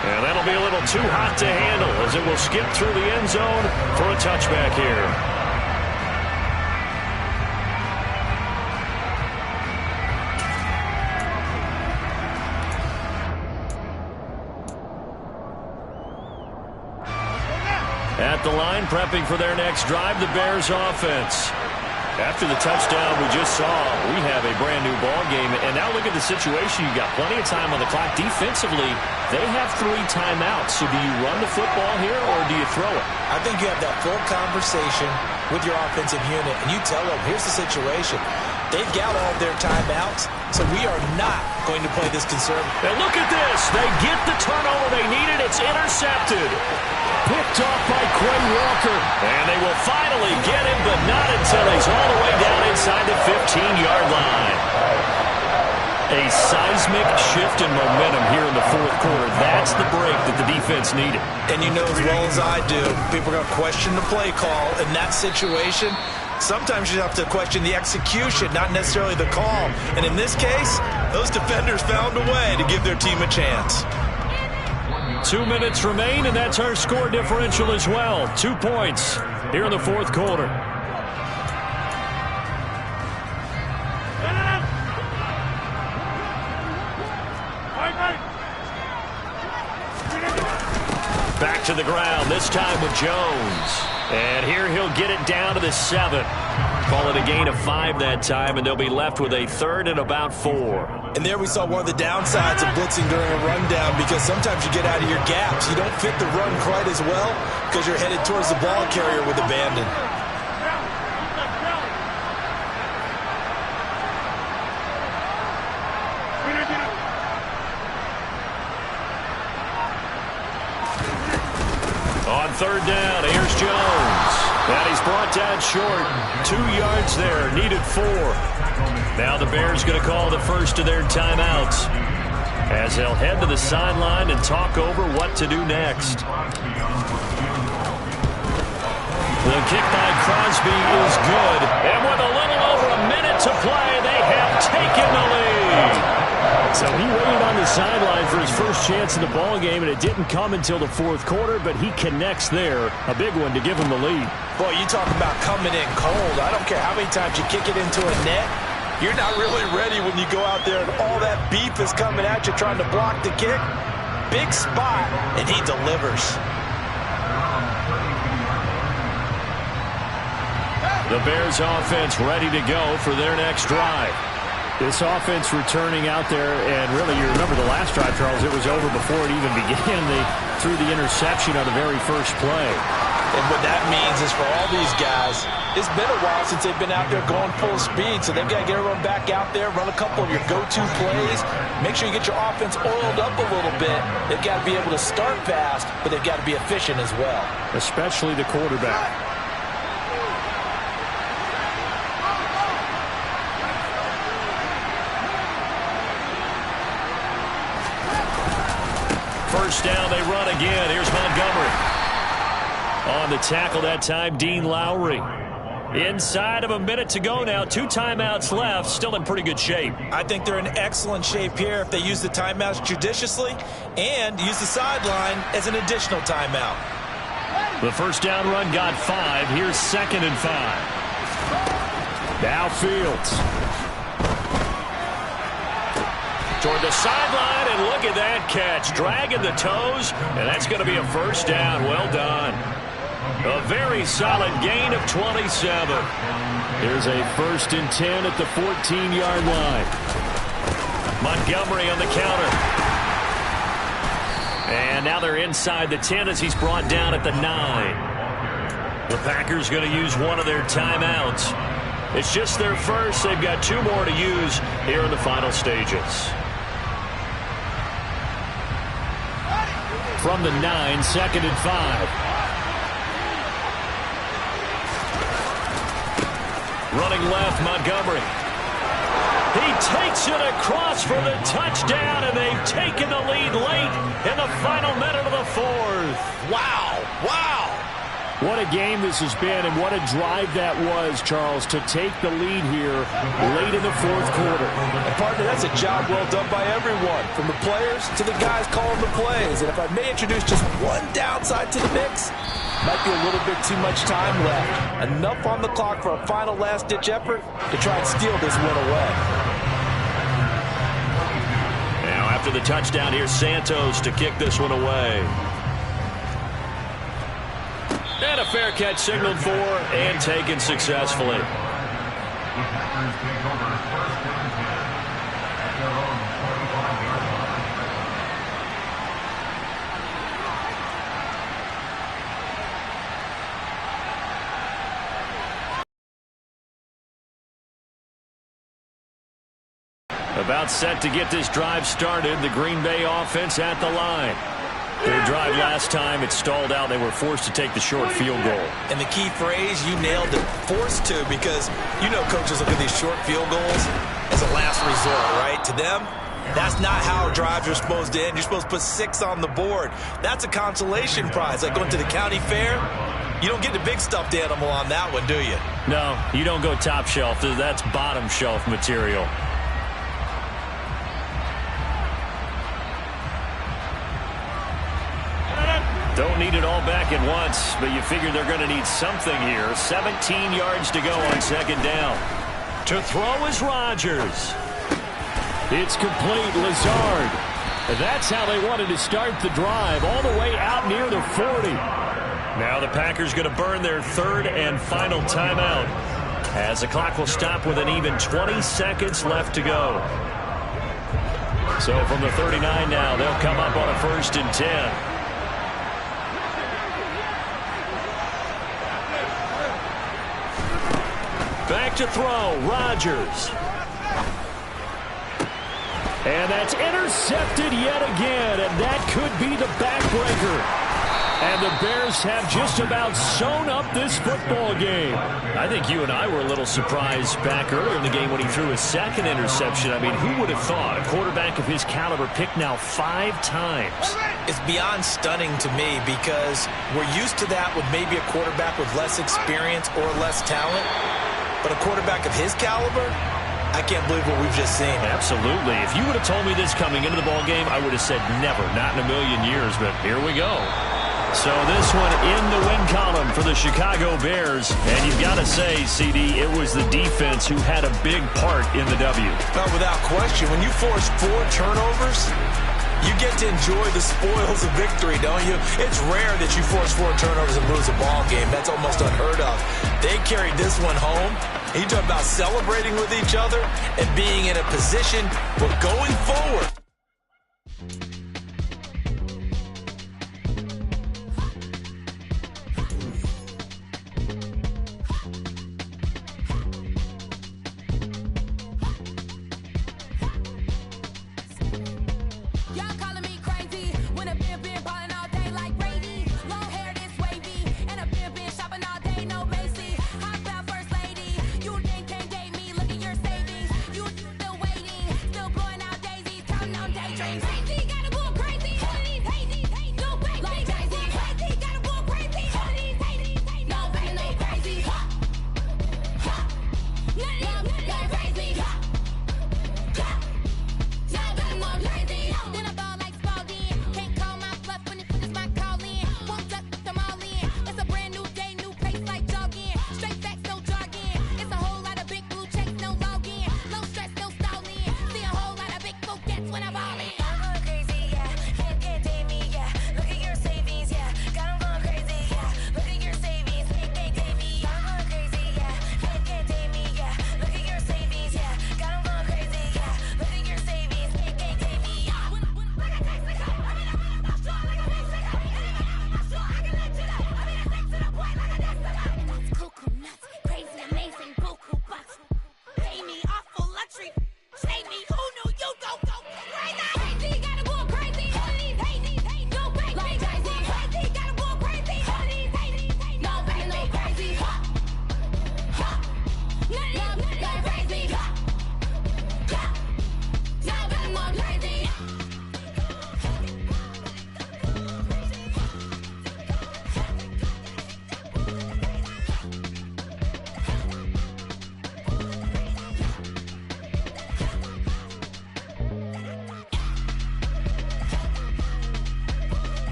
And that'll be a little too hot to handle as it will skip through the end zone for a touchback here. At the line, prepping for their next drive, the Bears offense. After the touchdown we just saw, we have a brand new ball game. And now look at the situation. You've got plenty of time on the clock. Defensively, they have 3 timeouts. So do you run the football here or do you throw it? I think you have that full conversation with your offensive unit, and you tell them, here's the situation. They've got all their timeouts, so we are not going to play this conservative. And look at this. They get the turnover they needed. It's intercepted. Picked off by Quay Walker. And they will finally get him, but not until he's all the way down inside the 15-yard line. A seismic shift in momentum here in the fourth quarter. That's the break that the defense needed. And you know as well as I do, people are going to question the play call in that situation. Sometimes you have to question the execution, not necessarily the call. And in this case, those defenders found a way to give their team a chance. 2 minutes remain, and that's our score differential as well. 2 points here in the fourth quarter. Back to the ground, this time with Jones. And here he'll get it down to the 7. Call it a gain of 5 that time, and they'll be left with a 3rd and about 4. And there we saw one of the downsides of blitzing during a rundown, because sometimes you get out of your gaps. You don't fit the run quite as well because you're headed towards the ball carrier with abandon. On 3rd down, here's Jones. And he's brought down short. 2 yards there, needed 4. Now the Bears going to call the first of their timeouts as they'll head to the sideline and talk over what to do next. The kick by Crosby is good. And with a little over a minute to play, they have taken the lead. So he waited on the sideline for his first chance in the ball game, and it didn't come until the fourth quarter, but he connects there. A big one to give him the lead. Boy, you talk about coming in cold. I don't care how many times you kick it into a net. You're not really ready when you go out there and all that beef is coming at you trying to block the kick. Big spot, and he delivers. The Bears offense ready to go for their next drive. This offense returning out there, and really, you remember the last drive, Charles, it was over before it even began. They threw the interception on the very first play. And what that means is for all these guys, it's been a while since they've been out there going full speed, so they've got to get everyone back out there, run a couple of your go-to plays, make sure you get your offense oiled up a little bit. They've got to be able to start fast, but they've got to be efficient as well. Especially the quarterback. First down, they run again. Here's Montgomery. On the tackle that time, Dean Lowry. Inside of a minute to go now. 2 timeouts left. Still in pretty good shape. I think they're in excellent shape here if they use the timeouts judiciously and use the sideline as an additional timeout. The first down run got 5. Here's 2nd and 5. Now Fields. Toward the sideline, and look at that catch. Dragging the toes, and that's going to be a first down. Well done. A very solid gain of 27. Here's a 1st and 10 at the 14-yard line. Montgomery on the counter. And now they're inside the 10 as he's brought down at the 9. The Packers going to use one of their timeouts. It's just their first. They've got 2 more to use here in the final stages. From the 9, 2nd and 5. Running left, Montgomery. He takes it across for the touchdown, and they've taken the lead late in the final minute of the fourth. Wow, wow. What a game this has been, and what a drive that was, Charles, to take the lead here late in the fourth quarter. And partner, that's a job well done by everyone, from the players to the guys calling the plays. And if I may introduce just one downside to the mix, might be a little bit too much time left. Enough on the clock for a final last-ditch effort to try and steal this win away. Now after the touchdown, here's Santos to kick this one away. And a fair catch signaled for and taken successfully. The Packers take over first and 10 at their own 45-yard line. About set to get this drive started, the Green Bay offense at the line. Their drive last time, it stalled out. They were forced to take the short field goal. And the key phrase, you nailed it, forced to, because you know coaches look at these short field goals as a last resort, right? To them, that's not how drives are supposed to end. You're supposed to put 6 on the board. That's a consolation prize, like going to the county fair. You don't get the big stuffed animal on that one, do you? No, you don't go top shelf. That's bottom shelf material. Don't need it all back at once, but you figure they're going to need something here. 17 yards to go on second down. To throw is Rodgers. It's complete. Lazard. That's how they wanted to start the drive, all the way out near the 40. Now the Packers going to burn their third and final timeout, as the clock will stop with an even 20 seconds left to go. So from the 39 now, they'll come up on a 1st and 10. Back to throw, Rodgers. And that's intercepted yet again, and that could be the backbreaker. And the Bears have just about sewn up this football game. I think you and I were a little surprised back earlier in the game when he threw his second interception. I mean, who would have thought a quarterback of his caliber picked now 5 times? It's beyond stunning to me, because we're used to that with maybe a quarterback with less experience or less talent. But a quarterback of his caliber, I can't believe what we've just seen. Absolutely. If you would have told me this coming into the ball game, I would have said never, not in a million years, but here we go. So this one in the win column for the Chicago Bears. And you've got to say, CD, it was the defense who had a big part in the W. Well, without question, when you force 4 turnovers, you get to enjoy the spoils of victory, don't you? It's rare that you force 4 turnovers and lose a ball game. That's almost unheard of. They carried this one home. You talk about celebrating with each other and being in a position where going forward.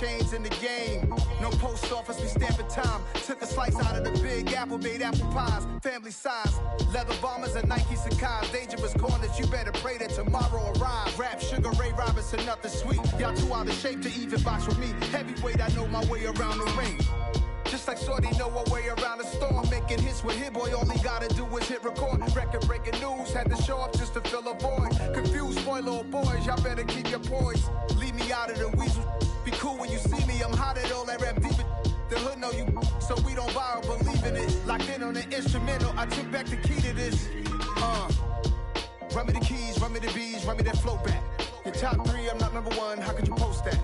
chains in the game. No post office, we stamping time. Took a slice out of the Big Apple, made apple pies. Family size, leather bombers and Nike Sacai's. Dangerous corners, you better pray that tomorrow arrives. Rap, Sugar Ray Robinson, nothing sweet. Y'all too out of shape to even box with me. Heavyweight, I know my way around the ring. Just like Shorty know her way around the storm. Making hits with Hit Boy, all he gotta do is hit record. Record breaking news, had to show up just to fill a void. Confused boy, little boys, y'all better keep your poise. Leave me out of the weasel. Be cool when you see me, I'm hot at all that rap deep. The hood know you, so we don't borrow, believe in it. Locked in on the instrumental, I took back the key to this. Run me the keys, run me the bees, run me that flow back. Your top 3, I'm not number 1, how could you post that?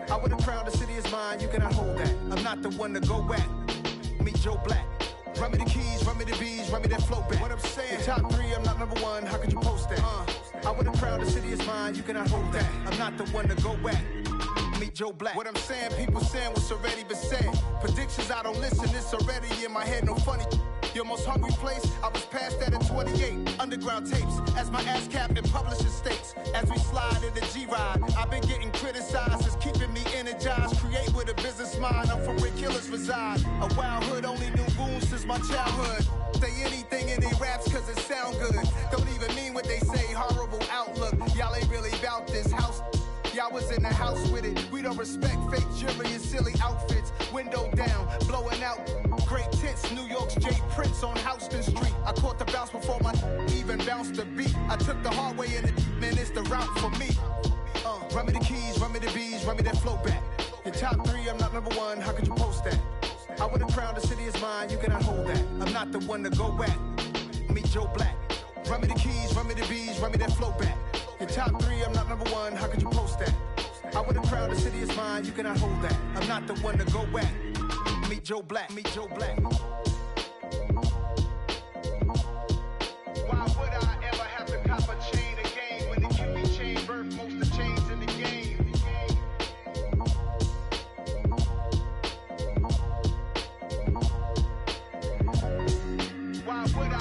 I would've crowned the city is mine, you cannot hold that. I'm not the one to go back. Meet Joe Black. Run me the keys, run me the bees, run me that flow back. What I'm saying, your top 3, I'm not number 1, how could you post that? I would've crowned the city is mine, you cannot hold that. I'm not the one to go back. Meet Joe Black. What I'm saying, people saying what's already been said. Predictions, I don't listen, it's already in my head, no funny. Your most hungry place, I was past that at 28. Underground tapes, as my ass cap in publishing states. As we slide in the G-Ride, I've been getting criticized, it's keeping me energized. Create with a business mind, I'm from where killers reside. A wild hood, only knew goons since my childhood. Say anything in they raps cause it sound good. Don't even mean what they say, horrible outlook. Y'all ain't really about this house. Y'all was in the house with it. We don't respect fake jewelry and silly outfits. Window down, blowing out. Great tents, New York's J. Prince on Houston Street. I caught the bounce before my even bounced the beat. I took the hard way and man, it's the route for me. Run me the keys, run me the bees, run me that flow back. Your top 3, I'm not number 1, how could you post that? I would've crowned the city is mine, you cannot hold that. I'm not the one to go back. Meet Joe Black. Run me the keys, run me the bees, run me that flow back. Your top 3, I'm not number 1, how could you post that? I would've crowned the city is mine, you cannot hold that. I'm not the one to go back. Meet Joe Black, meet Joe Black. Why would I ever have to cop a chain again when the QB chain birth most of chains in the game? Why would I?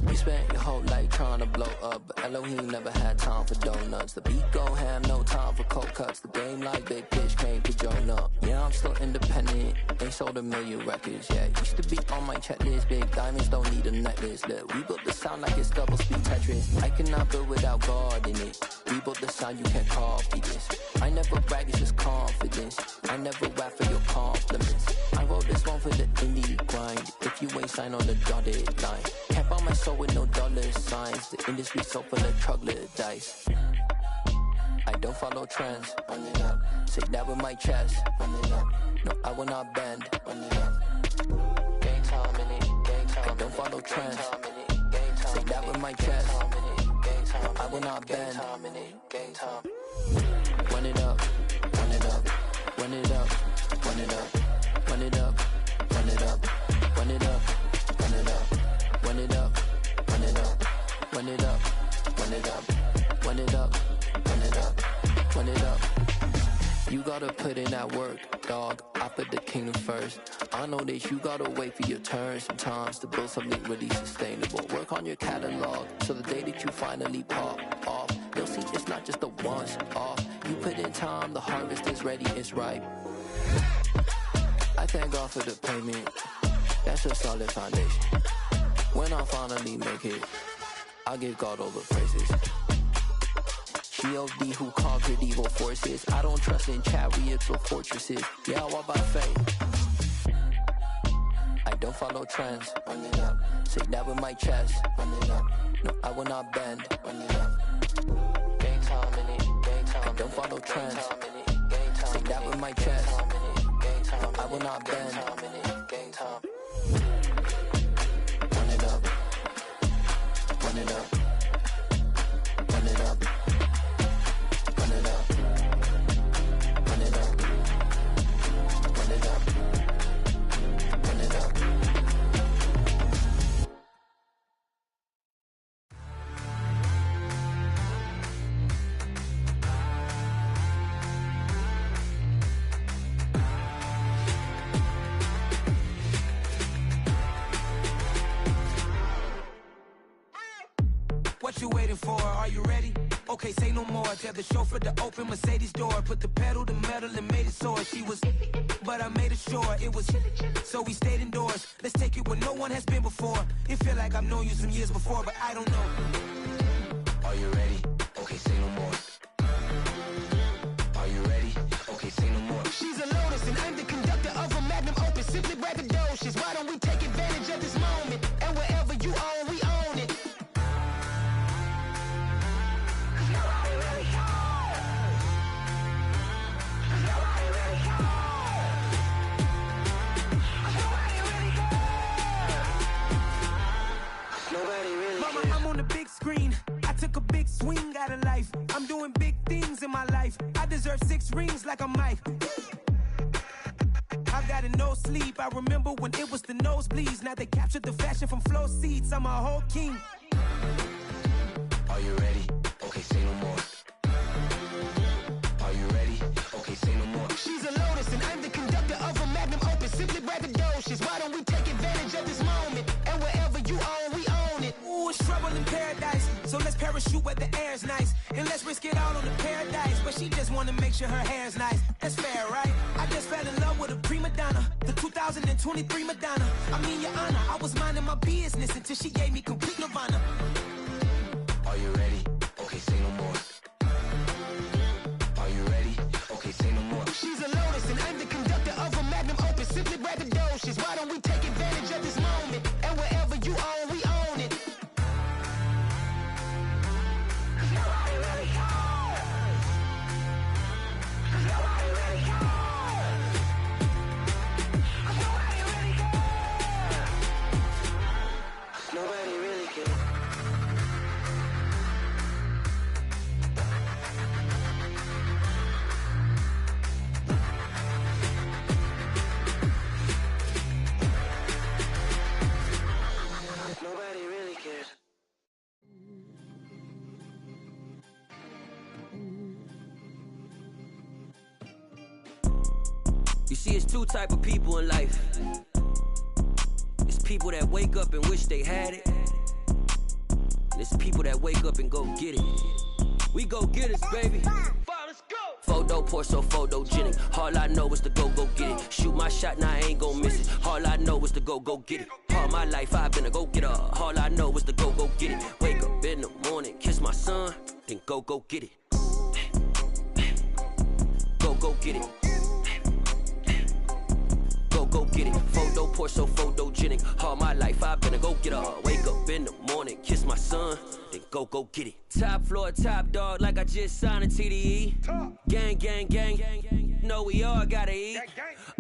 You spent your whole life trying to blow up, but Elohim never had time for donuts. The beat go ham, no time for cold cuts. The game like Big Pitch came to Jonah. Yeah, I'm still independent, ain't sold a million records yet. Used to be on my checklist, big diamonds don't need a necklace. Look, we built the sound like it's double speed Tetris. I cannot build without God in it. We built the sound, you can't copy this. I never brag, it's just confidence. I never rap for your compliments. I wrote this one for the indie grind. If you ain't signed on the dotted line, can't buy my soul with no dollar signs. The industry so full of troglodytes. I don't follow trends. Run it up. Say that with my chest. Run it up. No, I will not bend. Run it up. Gang time in it. Gang time. I don't follow trends. Say that with my chest. No, I will not bend. Gang time. Run it up. Run it up. Run it up. Run it up. Run it up. Run it up. Run it up. Run it up. Run it up. Run it up. Run it up. Run it up. Run it up. Run it up. Run it up. You gotta put in that work, dog. I put the kingdom first. I know that you gotta wait for your turn sometimes to build something really sustainable. Work on your catalog so the day that you finally pop off, you'll see it's not just a once off. You put in time, the harvest is ready, it's ripe. I thank God for the payment. That's a solid foundation. When I finally make it, I'll give God all the praises. G.O.D. who conquered evil forces. I don't trust in chariots or fortresses. Yeah, I walk by faith. I don't follow trends. Run it up. Say that with my chest. Run it up. No, I will not bend. Run it up. Gang time in it. Gang time. I don't follow trends. Say that with my chest. No, I will not bend. Gang time. Run it up. Run it up. Run it up. Run it up. Run it up. Run it up. Run it up. What you waiting for? Are you ready? Okay, say no more. Tell the chauffeur to open Mercedes door. Put the pedal to metal and made it soar. She was, but I made it sure it was. So we stayed indoors. Let's take it where no one has been before. It feel like I've known you some years before, but I don't know. Are you ready? Okay, say no more. Are you ready? Okay, say no more. She's a Lotus and I'm the conductor of a magnum opus. Simply braggadocious. Why don't we take advantage of this moment? And wherever you own, we own it. Mama, I'm on the big screen. I took a big swing out of life. I'm doing big things in my life. I deserve 6 rings like a Mike. I've got no sleep. I remember when it was the nosebleeds. Now they captured the fashion from flow seats. I'm a whole king. Are you ready? Okay, say no more. Are you ready? Okay, say no more. She's a Lotus and I'm the conductor of a magnum opus. Simply braggadocious. Why don't we take advantage of this moment? And wherever you own, we own it. Ooh, it's trouble in paradise. So let's parachute where the air's nice. And let's risk it all on the paradise. But she just wanna make sure her hair's nice. That's fair, right? I just fell in love with a prima donna. The 2023 Madonna. I mean, your honor, I was minding my business until she gave me complete nirvana. Are you ready? Okay, say no more. Are you ready? Okay, say no more. She's a Lotus and I'm the conductor of a magnum opus. Simply braggadocious. Why don't we take advantage of this moment? And wherever you own, we own it. Nobody really cares. Nobody really cares. Nobody really cares. Nobody really cares. Nobody really cares. You see, it's 2 type of people in life. It's people that wake up and wish they had it. And it's people that wake up and go get it. We go get it, baby. Let's go. Photo pour so photogenic. All I know is to go get it. Shoot my shot, now I ain't gon' miss it. All I know is to go get it. All my life I've been a go-getter. All I know is to go get it. Wake up in the morning, kiss my son, then go get it. Go get it. Go get it. Photo pour so photogenic. All my life I've been a go-getter. Wake up in the morning, kiss my son, then go get it. Top floor, top dog, like I just signed a TDE. Gang, gang, gang, gang. Know we all gotta eat.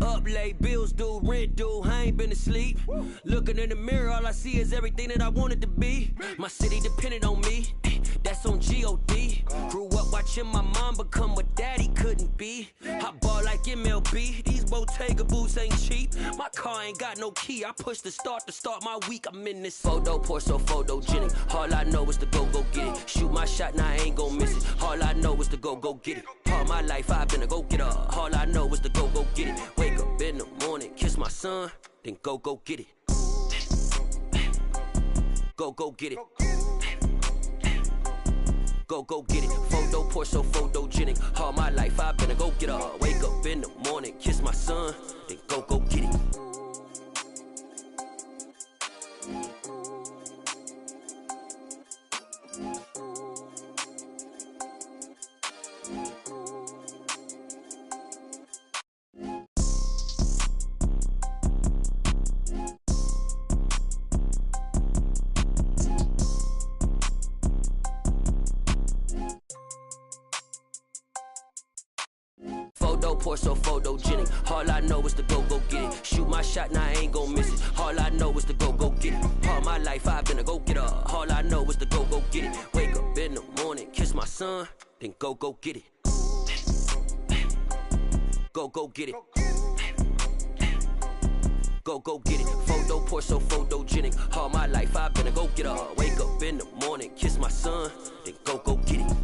Up late, bills due, rent due, I ain't been asleep. Looking in the mirror, all I see is everything that I wanted to be. My city depended on me, that's on G.O.D. Grew up watching my mom become what daddy couldn't be. I ball like MLB, these Bottega boots ain't cheap. My car ain't got no key, I push the start to start my week. I'm in this photo pour so photogenic. All I know is to go get it. Shoot my shot, now I ain't gon' miss it. All I know is to go get it. All my life I've been a go-getter. All I know is to go get it. Wake up in the morning, kiss my son, then go get it. Go get it. Go get it. Photo pour so photogenic. All my life I've been a go-getter. Wake up in the morning, kiss my son, then go get it. Photo pour so photogenic. All I know is to go get it. Shoot my shot, now I ain't gon' miss it. All I know is to go get it. All my life I've been a go-getter. All I know is to go get it. Wake up in the morning, kiss my son, then go get it. Go get it. Go get it. Photo pour so photogenic. All my life I've been a go-getter. Wake up in the morning, kiss my son, then go get it.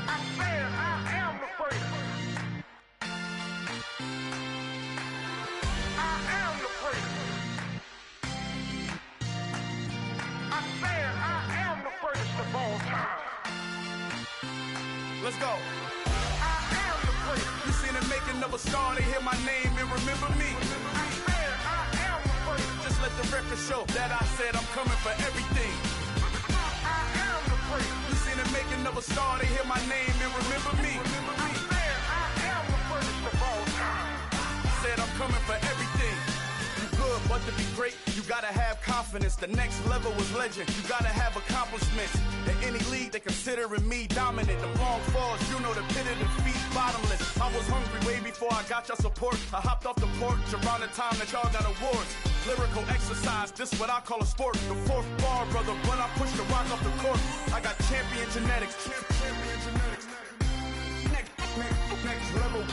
I said I let's go. I am the place. You seen the making of a star, they hear my name and remember me. I am the place. Just let the record show that I said I'm coming for everything. I am the place. You seen the making of a star, they hear my name and remember me. I am the first of all time. Said I'm coming for everything. You good, but to be great, you gotta have confidence. The next level was legend. You gotta have accomplishments. In any league, they considering me dominant. The long falls, you know the pit of defeat, bottomless. I was hungry way before I got your support. I hopped off the porch around the time that y'all got awards. Lyrical exercise, this what I call a sport. The fourth bar, brother, when I push the rock off the court. I got champion genetics. Champion genetics. Next level.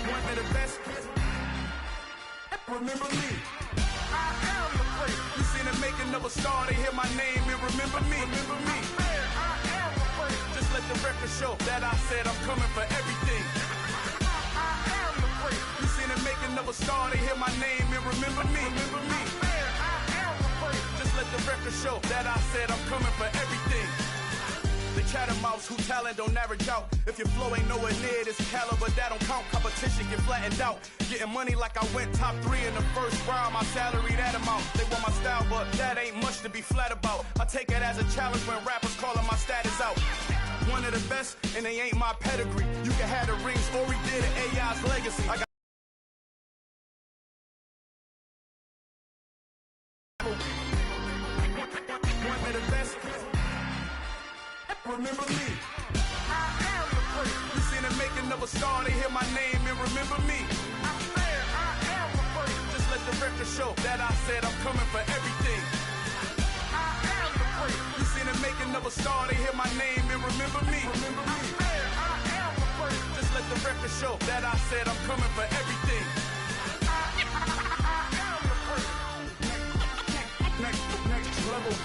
One of the best. Remember me. I am the place. You seen the making of a star, they hear my name and remember me. Remember me. I am the place. Just let the record show that I said I'm coming for everything. I am the place. You seen the making of a star, they hear my name and remember me. Remember me. I am the place. Just let the record show that I said I'm coming for everything. The chattermouths who talent don't average out. If your flow ain't nowhere near this caliber, that don't count. Competition get flattened out. Getting money like I went top 3 in the first round. My salary that amount. They want my style, but that ain't much to be flat about. I take it as a challenge when rappers calling my status out. One of the best, and they ain't my pedigree. You can have the rings, or we did it, AI's legacy. I got one of the best. Remember me. I am the place. You seen the making of a star, they hear my name and remember me. I am the place. Just let the record show that I said I'm coming for everything. I am the place. You seen the making of a star, they hear my name and remember me. Remember me. I am the place. Just let the record show that I said I'm coming for everything. I am the place. Next level.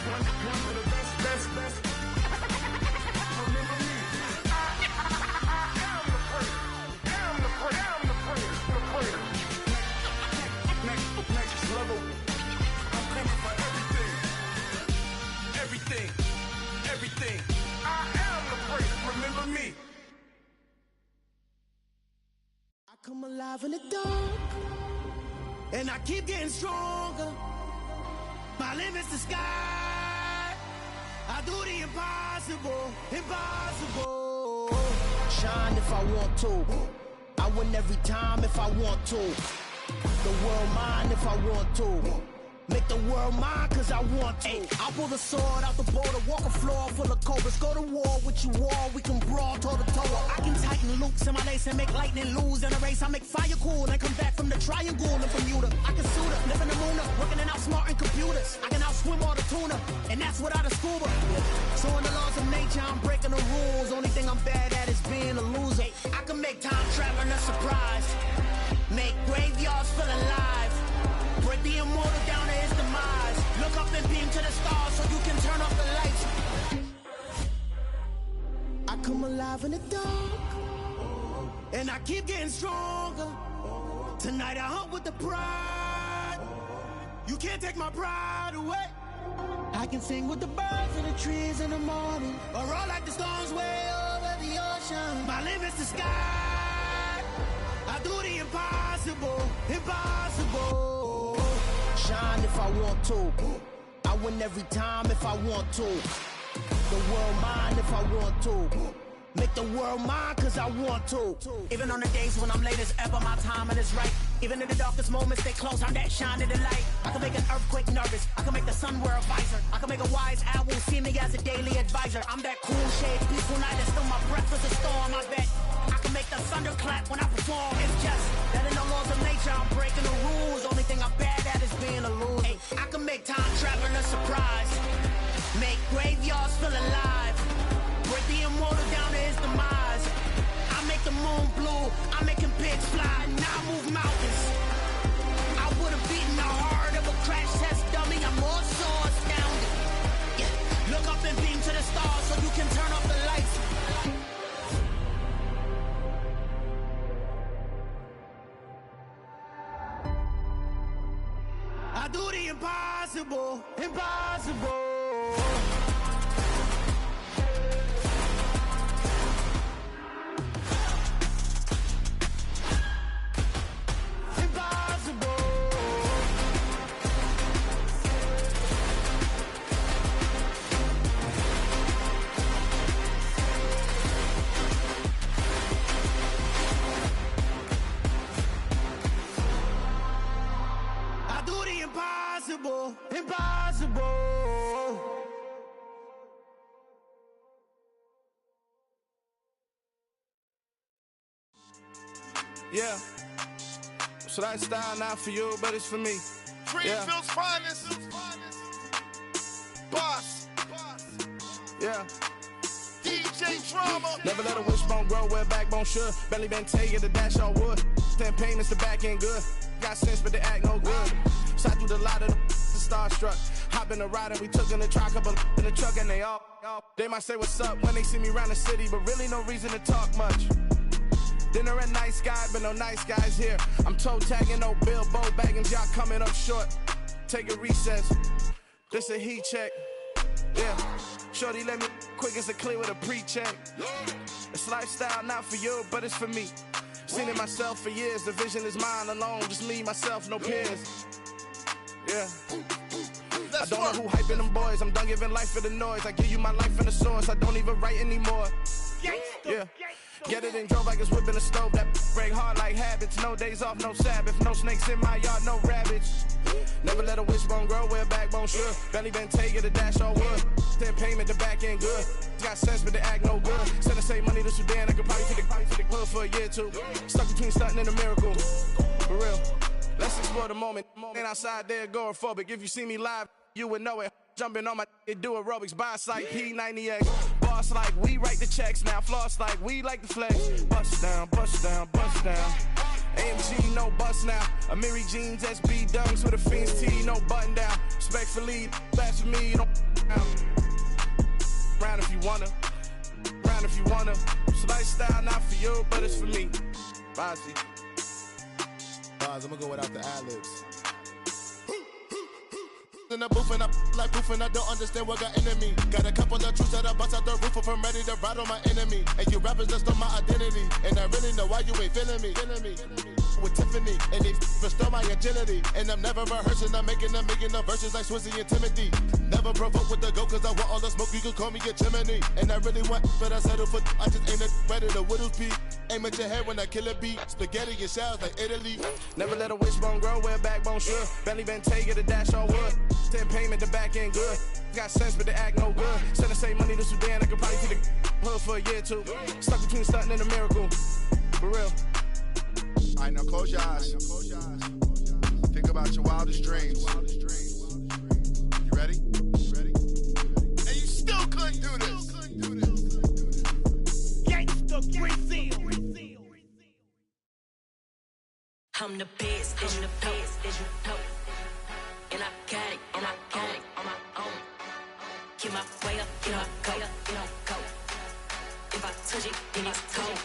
One of the best. Everything. I am the place. Remember me. I come alive in the dark, and I keep getting stronger. My limit's the sky. I do the impossible. Shine if I want to. I win every time if I want to. The world mine if I want to. Make the world mine cause I want to. I pull the sword out the border, walk a floor full of cobras. Go to war with you all, we can brawl toe to toe. I can tighten loops in my lace and make lightning lose in a race. I make fire cool and come back from the triangle in Bermuda. I can suit up, live in the moon up, working and outsmarting computers. I can outswim all the tuna, and that's without a scuba. So in the laws of nature, I'm breaking the rules. Only thing I'm bad at is being a loser. I can make time traveling a surprise, make graveyards feel alive. Break the immortal down to his demise. Look up and beam to the stars so you can turn off the lights. I come alive in the dark, and I keep getting stronger. Tonight I hunt with the pride. You can't take my pride away. I can sing with the birds and the trees in the morning, or roll like the storms way over the ocean. My limit's the sky. I do the impossible. Shine if I want to. I win every time if I want to. The world mine if I want to. Make the world mine cause I want to. Even on the days when I'm late as ever, my timing is right. Even in the darkest moments, stay close, I'm that shine of the light. I can make an earthquake nervous, I can make the sun wear a visor. I can make a wise owl see me as a daily advisor. I'm that cool shade, peaceful night, and still my breath is a storm, I bet. I can make the thunder clap when I perform. It's just that in the laws of nature, I'm breaking the rules. Only thing I'm bad at is being a loser. Hey, I can make time traveling a surprise, make graveyards feel alive. Break the immortal down to his demise. I make the moon blue, I make him pigs fly, and I move mountains. I would've beaten the heart of a crash test dummy. I'm more so astounded. Yeah. Look up and beam to the stars so you can turn off the lights. I do the impossible. impossible, impossible. Yeah. So that style not for you, but it's for me. Greenfield's finest. Boss. Yeah. DJ Drama. Never let a wishbone grow where backbone should. Belly been taking the dash all wood. 10 payments, the back end good. Got sense, but the act no good. Shot through the lot of the starstruck. Hop in the ride and we took in the truck, couple in the truck and they all. They might say what's up when they see me around the city, but really no reason to talk much. Dinner at Nice Guy, but no nice guys here. I'm toe tagging, no Bilbo bagging, y'all coming up short. Take a recess. This a heat check. Yeah. Shorty let me quick as a clear with a pre-check. It's lifestyle not for you, but it's for me. Seen it myself for years. The vision is mine alone. Just me, myself, no peers. Yeah. I don't know who hyping them boys. I'm done giving life for the noise. I give you my life in the source. I don't even write anymore. Yeah. Get it and drove like it's whipping a stove. That break hard like habits. No days off, no Sabbath. No snakes in my yard, no rabbits. Never let a wishbone grow where backbone should. Belly been taking the dash all wood. 10 payment, the back end good. Got sense, but the act no good. Send the same money to Sudan. I could probably take the hood for a year or two. Stuck between stunting and a miracle. For real. Let's explore the moment. Ain't outside there agoraphobic. If you see me live, you would know it. Jumping on my do aerobics, boss like P90X. Boss like we write the checks now. Floss like we like the flex. Bust down, bust down, bust down. AMG, no bust now. Amiri jeans, SB dunks with a Fiends T, no button down. Respectfully, that's for me, don't round if you wanna. Round if you wanna. So lifestyle not for you, but it's for me. Bozzy. I'm gonna go without the ad-libs. In the booth and I like proof and I don't understand what got into me. Got a couple of truths that I bust out the roof if I'm ready to ride on my enemy. And you rappers just stole my identity, and I really know why you ain't feeling me. With Tiffany, and they restore my agility. And I'm never rehearsing, I'm making the verses like Swizzy and Timothy. Never provoke with the go, cause I want all the smoke, you can call me a chimney. And I really want, but I settle for, I just aim it better the Whittles P. Aim at your head when I kill a beat. Spaghetti and shells like Italy. Never let a wishbone grow where backbone should. Belly been taking the dash all wood. 10 payment, the back end good. Got sense, but the act no good. Send the same money to Sudan, I could probably see the hood for a year or two. Stuck between stunting and a miracle. For real. Alright, now close your eyes. Think about your wildest dreams. You ready? And you still couldn't do this. Gangsta Brazil. I'm the best, as you know, and I got it, on my own. Get my way up, get my go, go. If I touch it, then it's cold,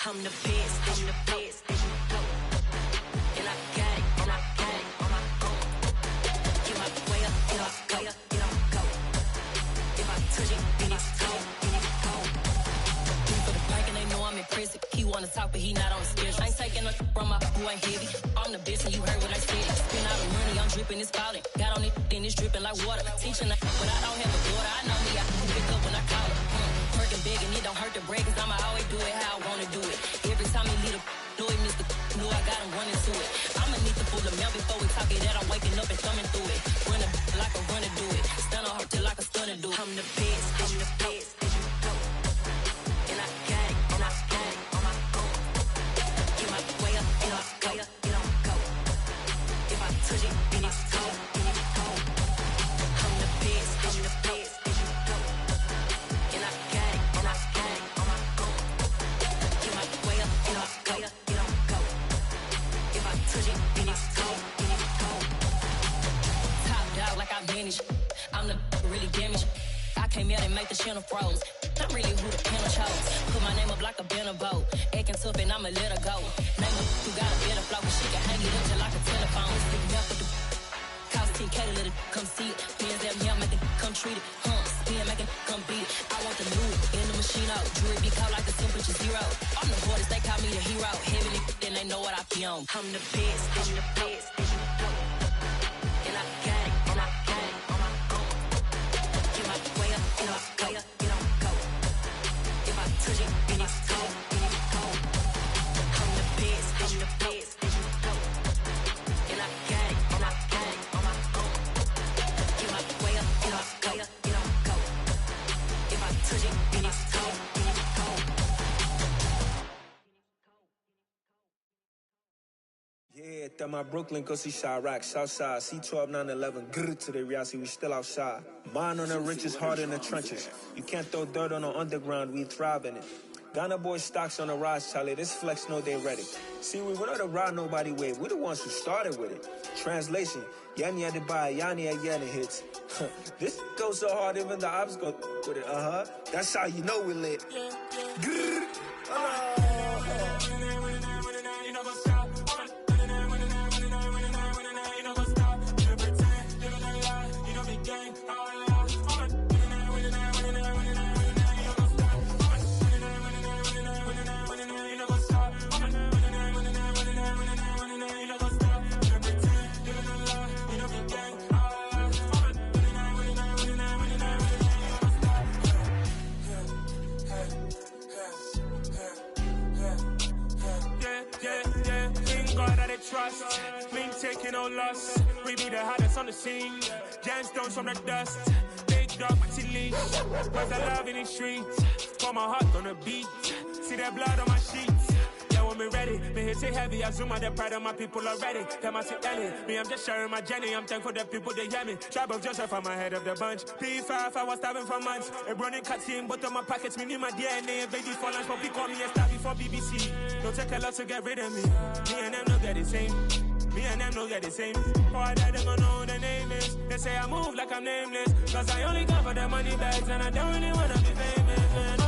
I'm the best, as you know, and I got it, on my own. Get my way up, get my go, If I touch it, then it's cold, For the bank and they know I'm in prison. He wanna talk, but he not on the schedule. I ain't taking no from my who ain't heavy. I'm the best and you heard what I said. Spend all the money, I'm dripping, it's falling. Got on it, then it's dripping like water. Teaching but I don't have a daughter. I know me, I can pick up when I call her. Working big and it don't hurt the break, cause I'ma always do it how I wanna do it. Every time he lead a know it, Mr. Know I got him running to it. I'ma need to pull the mail before we talk it that I'm waking up and thumbing through it. Run like a runner do it. Stun on her till like a stunner do it. I'm the best, as you know. And I got it, on my own. Get my way up, get my go. If I touch it, then it's cold, I'm the best, as you know. And I got it, on my own. Get my way up, get my go. If I touch it, then it's cold, Top dog like I vanished. I'm the really damaged. I came out and make the channel froze. I'm really who the panel chose. Put my name up like a banner boat. Acting tough and I'ma let her go. Name her who got a better flow, cause she can hang it up just like a telephone. Sticking up with the cost 10K to let it come see it. Hands down here, make it come treat it. Spin, make it come beat it. I want the new in the machine out. Jewelry be caught like the temperature zero. I'm the hardest, they call me the hero. Heavy then they know what I be on. I'm the best, as you know. And I got it, on my own. Get my way up, get my go. If I touch it, then it's cold, I'm the best, as you know. And I got it, on my own. At my Brooklyn, go see Chirac, Southside, C12, 911, grr to the reality, we still outside. Mine on the richest, heart in the trenches. You can't throw dirt on the underground, we thrive in it. Ghana boys stocks on the rise, Charlie, this flex know they ready. See, we not the ride nobody wave, we the ones who started with it. Translation, Yanni had to buy, Yanni had Yanni hits. This goes so hard, even the ops go with it, That's how you know we lit. Grr. Trust, we ain't taking no loss. We be the hottest on the scene. Gemstones from the dust. Big dog, my leash. Where's the love in the streets? For my heart on the beat. See that blood on my sheets. Yeah, when we ready, me hit it heavy. I zoom out the pride of my people already. Them I see Ellie. Me, I'm just sharing my journey. I'm thankful the people they hear me. Tribe of Joseph, I'm ahead of the bunch. P5, I was starving for months. A running cut in, but on my pockets, me need my DNA. Baby for lunch, but call me a star before BBC. Don't take a lot to get rid of me. Me and them no get the same. Me and them no get the same. All that they gonna know the name is. They say I move like I'm nameless. Cause I only got for the money bags. And I don't really wanna be famous, man.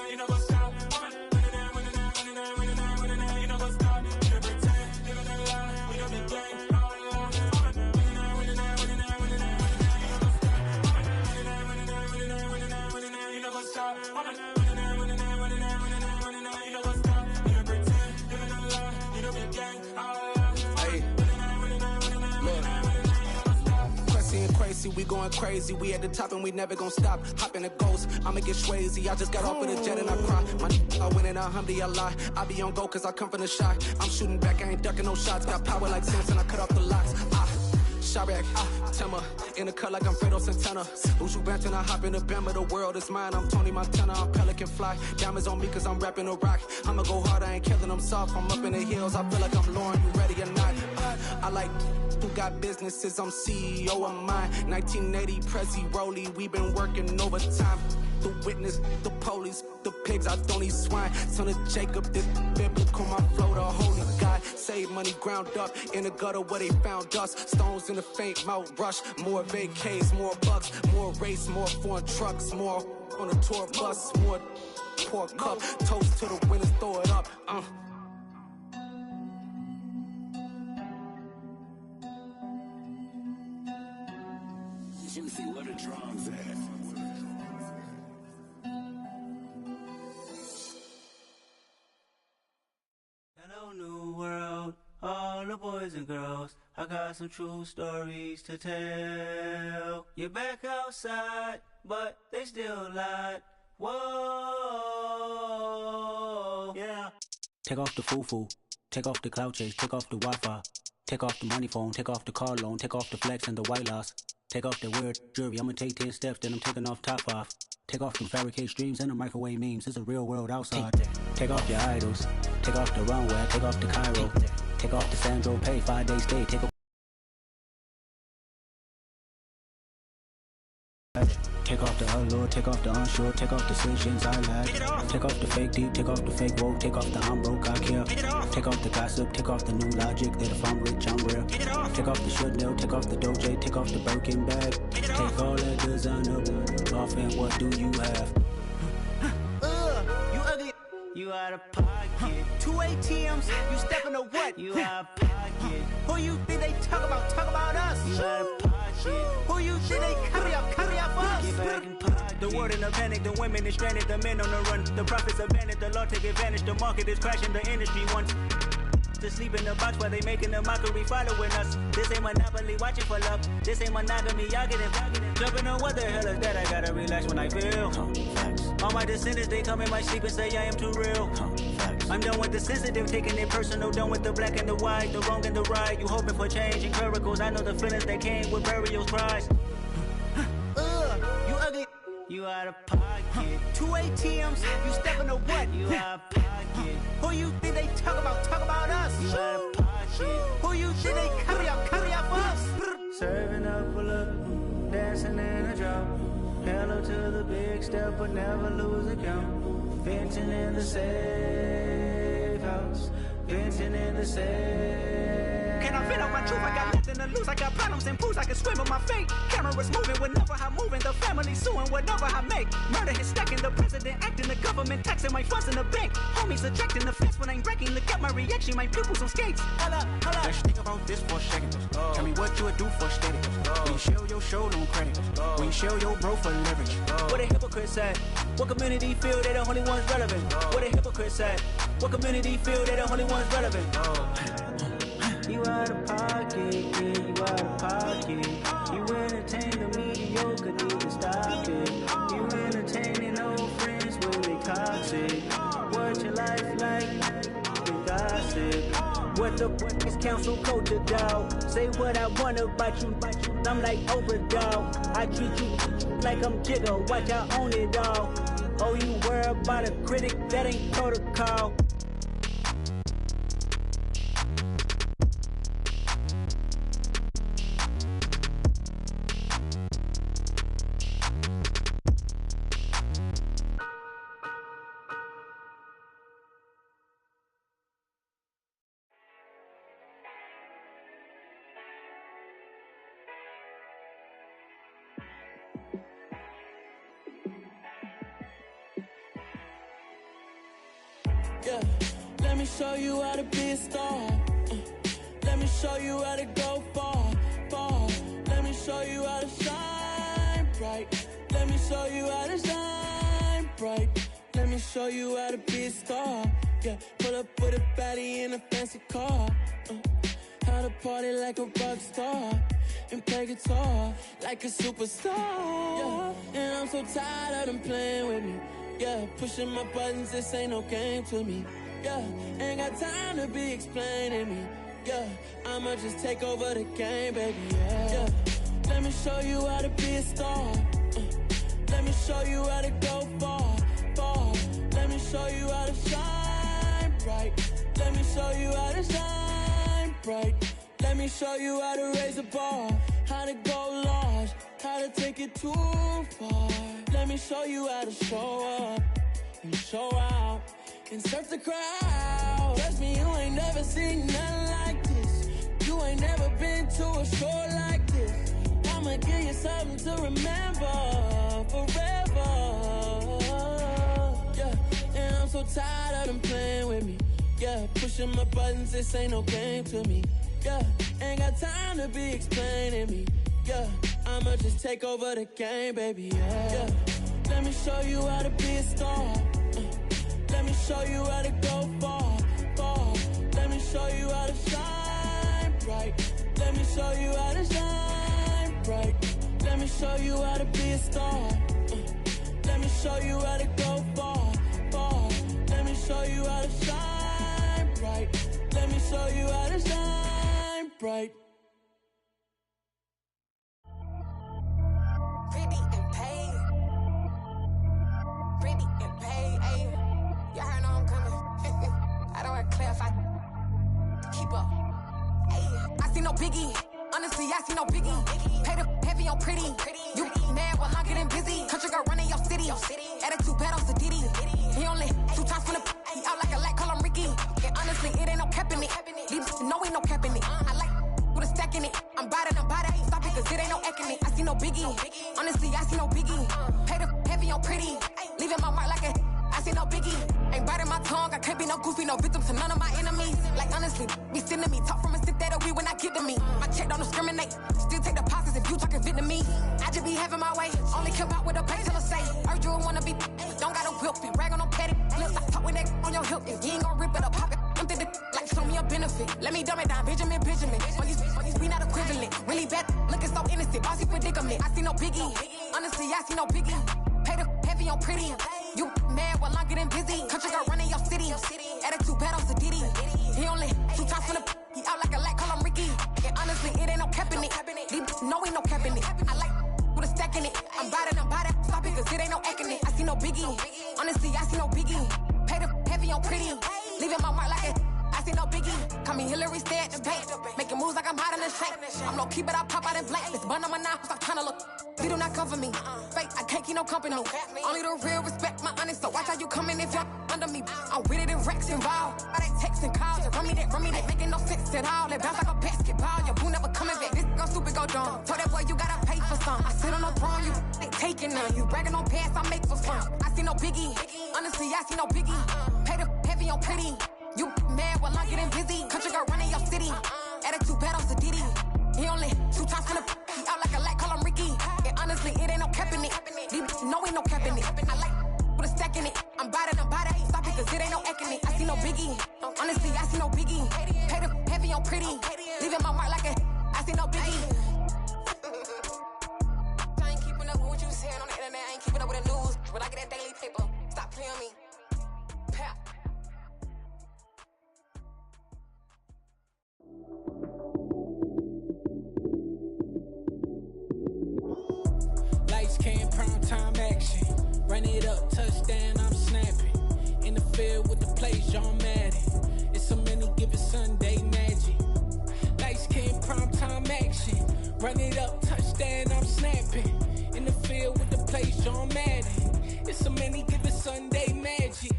You know what's up? You know what's up? You pretend. You know lie. You know the game. You know what's up? Crazy, we going crazy. We at the top and we never gonna stop. Hop in a ghost, I'ma get swayzy. I just got off with a jet and I cry. I win in a Humvee, I lie. I be on go cause I come from the shy. I'm shooting back, I ain't ducking no shots. Got power like Samson, I cut off the locks. Chirac, Tema, in the cut like I'm Fredo Santana. Uju Banton, I hop in the Bama, the world is mine. I'm Tony Montana, I'm Pelican Fly. Diamonds on me cause I'm rapping a rock. I'ma go hard, I ain't killing them soft. I'm up in the hills, I feel like I'm Lauren, you ready or not? I like who got businesses, I'm CEO of mine. 1980 Prezi Rolly, we been working overtime. The witness, the police, the pigs, I don't eat swine. Son of Jacob, this biblical, my flow, the holy God. Save money ground up in the gutter where they found us. Stones in the faint mouth rush. More vacays, more bucks, more race, more foreign trucks, more on a tour bus, more pour cup. Toast to the winners, throw it up. Jimmy, where the drums at? Hello, new world, all the boys and girls. I got some true stories to tell. You're back outside, but they still lied. Whoa, yeah. Take off the foo-foo, take off the cloud chase, take off the Wi-Fi, take off the money phone, take off the car loan, take off the flex and the white loss. Take off the weird jewelry, I'ma take 10 steps, then I'm taking off top 5. Take off the fabricated streams and the microwave memes, it's a real world outside. Take off your idols, take off the runway, take off the Cairo, take off the Sandro Pay, 5 days stay, take off. Take off the allure, take off the unsure, take off the decisions I lack. Take off the fake deep, take off the fake woke, take off the I'm broke, I care. Take off the gossip, take off the new logic that if I'm rich, I'm real. Take off the Chanel, take off the Doja, take off the Birkin bag. Take all that designer off and what do you have? You ugly. You out of pocket. 2 ATMs, you stepping to what? You out of pocket. Who you think they talk about? Talk about us. You out of pocket. Who you think they carry up us? Get back in pocket. The world in a panic, the women is stranded, the men on the run. The profits abandoned, the law take advantage. The market is crashing, the industry wants to sleep in the box while they making a mockery following us. This ain't Monopoly, watching for love. This ain't monogamy, y'all getting jumping on what the hell is that? I gotta relax when I feel. All my descendants, they come in my sleep and say I am too real. I'm done with the sensitive, taking it personal. Done with the black and the white, the wrong and the right. You hoping for change and miracles. I know the feelings that came with burial cries. You ugly. You out of pocket. 2 ATMs, you stepping to what? You out of pocket. Who you think they talk about? Talk about us. step but never lose account. Venting in the safe house. Venting in the safe. Can I vent out my truth? I got nothing to lose. I got problems and pools. I can swim with my fate. Cameras moving whenever I'm moving. The family suing whatever I make. Murder is stacking. The president acting. The government taxing my funds in the bank. Homies ejecting the fence when I'm breaking. Look at my reaction. My pupils on skates. Hold up. Let's think about this for a second. Tell me what you would do for steady. When you show your show no credit. When you show your bro for leverage. What a hypocrite said. What community feel they the only ones relevant? What a hypocrite said. What community feel they the only ones relevant? You out of pocket, yeah, you out of pocket. You entertain the mediocre, need to stop it. You entertaining old friends when they toxic. What your life like? The gossip. What the fuck is council culture, dog? Say what I want about you. I'm like overdog. I treat you like I'm Jigga. Watch I own it all. Oh, you worry about a critic? That ain't protocol. Yeah, let me show you how to be a star. Let me show you how to go far, far. Let me show you how to shine bright. Let me show you how to shine bright. Let me show you how to be a star. Yeah, pull up with a baddie in a fancy car. How to party like a rock star and play guitar like a superstar. Yeah, and I'm so tired of them playing with me. Yeah, pushing my buttons, this ain't no game to me. Yeah, ain't got time to be explaining me. Yeah, I'ma just take over the game, baby. Yeah, let me show you how to be a star. Let me show you how to go far, far. Let me show you how to shine bright. Let me show you how to shine bright. Let me show you how to raise a bar, how to go large, how to take it too far. Let me show you how to show up and show out and surf the crowd. Trust me, you ain't never seen nothing like this. You ain't never been to a show like this. I'ma give you something to remember forever. Yeah, and I'm so tired of them playing with me. Yeah, pushing my buttons, this ain't no game to me. Yeah, ain't got time to be explaining me. Yeah, I'ma just take over the game, baby. Yeah, let me show you how to be a star. Let me show you how to go far, far. Let me show you how to shine bright. Let me show you how to shine bright. Let me show you how to be a star. Let me show you how to go far, far. Let me show you how to shine bright. Let me show you how to shine bright. Pretty and paid. Pretty and paid, ayy. Y'all heard know I'm coming. I don't want to clarify. Keep up. Ayy. I see no biggie. Honestly, I see no biggie. Pay the heavy on pretty. You mad while I'm getting busy. Country girl running your city. Attitude bad on Diddy. He only 2 times from the he out like a light, call him Ricky. And honestly, it ain't no cap in it. These know ain't no cap in it. I like with a stack in it. I'm about it. Stop it, cause it ain't no acting it. I see no biggie. Honestly, I see no biggie. Pay the heavy on pretty. Leaving my mark like a I see no biggie. Ain't biting my tongue. I can't be no goofy, no victim to none of my enemies. Like honestly, be sending me talk from a sip that a weed when I get to me. My check don't discriminate. Still take deposits if you talking Vietnamese. I just be having my way. Only come out with a pay till I say. Urge you wanna be. Don't got a whip and rag on no petty. Lips I talk with that on your hip. If you ain't gon' rip it up, pop it. Empty the like show me a benefit. Let me dumb it down, Benjamin. We not equivalent. Really bad, looking so innocent. Bossy predicament. I see no biggie. Honestly, I see no biggie. Pay the heavy on pretty. You mad while I'm getting busy. Country girl running your city. Attitude bad on Diddy. He only 2 times from the he out like a light, call him Ricky. And honestly, it ain't no cap in it. These know ain't no cap in it. I like with a stack in it. I'm about it. Stop it, cause it ain't no acting it. I see no biggie. Honestly, I see no biggie. Pay the heavy on pretty. Leaving my mark like a I I see no biggie. Call me Hillary, stay at the bank. Making moves like I'm hot in the shank. I'm low key, but I pop out in blank. This bun on my knife, stop trying to look. They do not come for me. Fake, I can't keep no company. Only the real respect my honest. So watch how you coming if y'all under me. I'm with it in Rex involved. All that text and calls. Run me that. Making no sense at all. It bounce like a basketball. Your boo never coming back. This go stupid, go dumb. Told that boy you gotta pay for some. I sit on no throne, you ain't taking none. You bragging on pants, I make for fun. I see no biggie. Honestly, I see no biggie. Pay the heavy on pretty. You mad while I'm getting busy. Country girl running your city. Attitude bad off the Diddy. He only 2 times from the he out like a light, call him Ricky. And honestly, it ain't no cap in it. These no ain't no cap in it. I like with a stack in it. I'm bad at stop it, cause it ain't no eck in it. I see no biggie. Honestly, I see no biggie. Pay the heavy on pretty. Leaving my mark like a I see no biggie. I ain't keeping up with what you saying on the internet. I ain't keeping up with the news. But I get that daily paper. Stop playing me. Pap. Lights came, prime time action. Run it up, touchdown, I'm snapping. In the field with the plays, John Madden. It's so many given Sunday magic. Lights came, prime time action. Run it up, touchdown, I'm snapping. In the field with the plays, John Madden. It's so many given Sunday magic.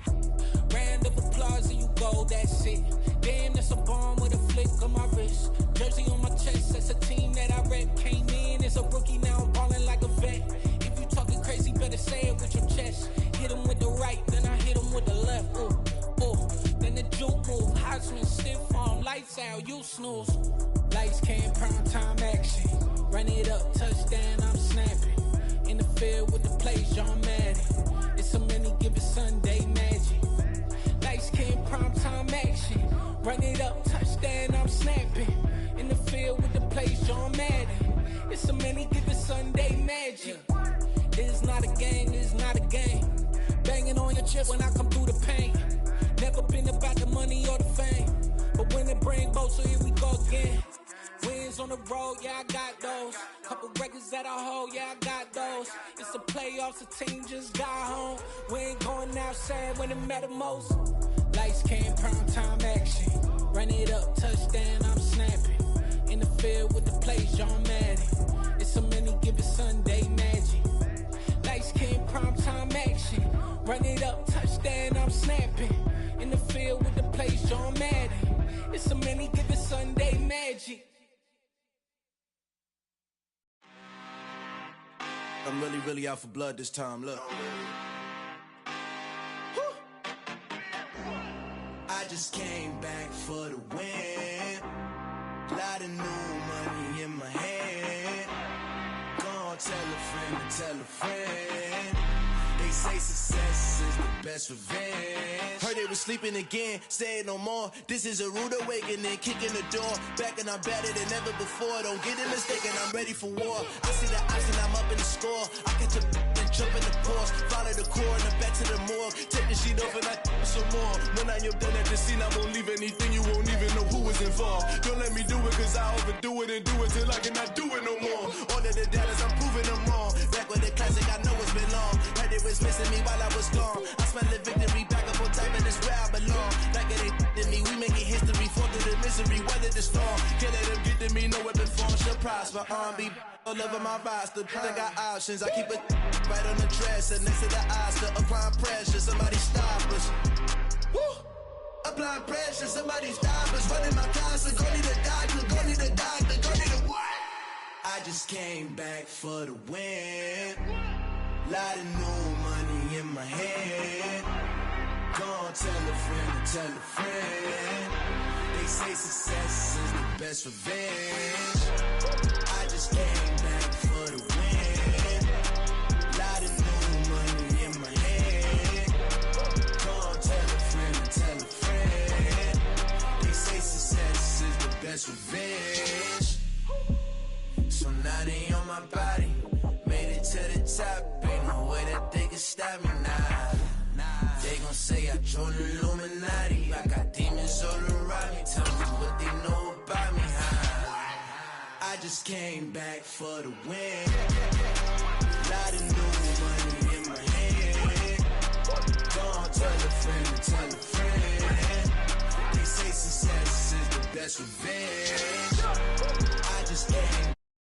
Round of applause and you go, that's it. Damn, that's a bomb with a flick on my wrist. Jersey on my chest, that's a team that I rep. Came in as a rookie, now I'm balling like a vet. If you talking crazy, better say it with your chest. Hit him with the right, then I hit him with the left. Ooh, ooh. Then the juke move, Heisman stiff arm, lights out, you snooze. Lights came, prime time action. Run it up, touchdown, I'm snapping. In the field with the plays, John Madden. It's so many given Sunday magic. Lights came, prime time action. Run it up, touchdown, I'm snapping. In the field with the plays, John Madden. It's so many given Sunday magic. It's not a game, it's not a game. Banging on your chest when I come through the pain. Never been about the money or the fame. But when it bring both, so here we go again. Wins on the road, yeah, I got those. Couple records that I hold, yeah, I got those. It's the playoffs, the team just got home. We ain't going outside when it matter most. Lights came, prime time action. Run it up, touchdown, I'm snapping. In the field with the plays, John Madden. It's so many given Sunday magic. Lights came, prime time action. Run it up, touchdown, I'm snapping. In the field with the plays, John Madden. It's so many given Sunday magic. I'm really out for blood this time, look. I just came back for the win. Lot of new money in my hand. Gonna tell a friend to tell a friend. They say success is the best revenge. Heard they was sleeping again, say it no more. This is a rude awakening, kicking the door. Back and I'm better than ever before. Don't get it mistaken, I'm ready for war. I see the option, I'm up in the score. I catch a and jump in the course. Follow the core and the back to the morgue. Take the sheet off and I some more. When I am done at the scene, I won't leave anything. You won't even know who was involved. Don't let me do it cause I overdo it and do it till I cannot do it no more. All of the doubters, I'm proving them wrong. Back with the classic, I know it's been long. Heard it was missing me while I was gone. I smell the victory back up on time and it's where I belong. Like it ain't to me, we making history. Fall through the misery, weather the storm. Can't let them get to me, no weapon form shall prosper. R&B all over my roster. I got options, I keep it right on the dresser. Next to the Oscar, applying pressure, somebody stop us. Woo! Applying pressure, somebody stop us. Running my closet, go need a doctor, go need a doctor, go need a what? I just came back for the win. Lot of new money in my hand. Gonna tell a friend to tell a friend. They say success is the best revenge. I just came back for the win. Lot of new money in my hand. Gonna tell a friend to tell a friend. They say success is the best revenge. So now they on my body. Made it to the top, ain't no way that they can stop me now. They gon' say I joined the Illuminati. I got demons all around me. Tell me what they know about me, huh? I just came back for the win. Lot of new money in my hand. Gonna tell a friend to tell a friend. They say that's revenge.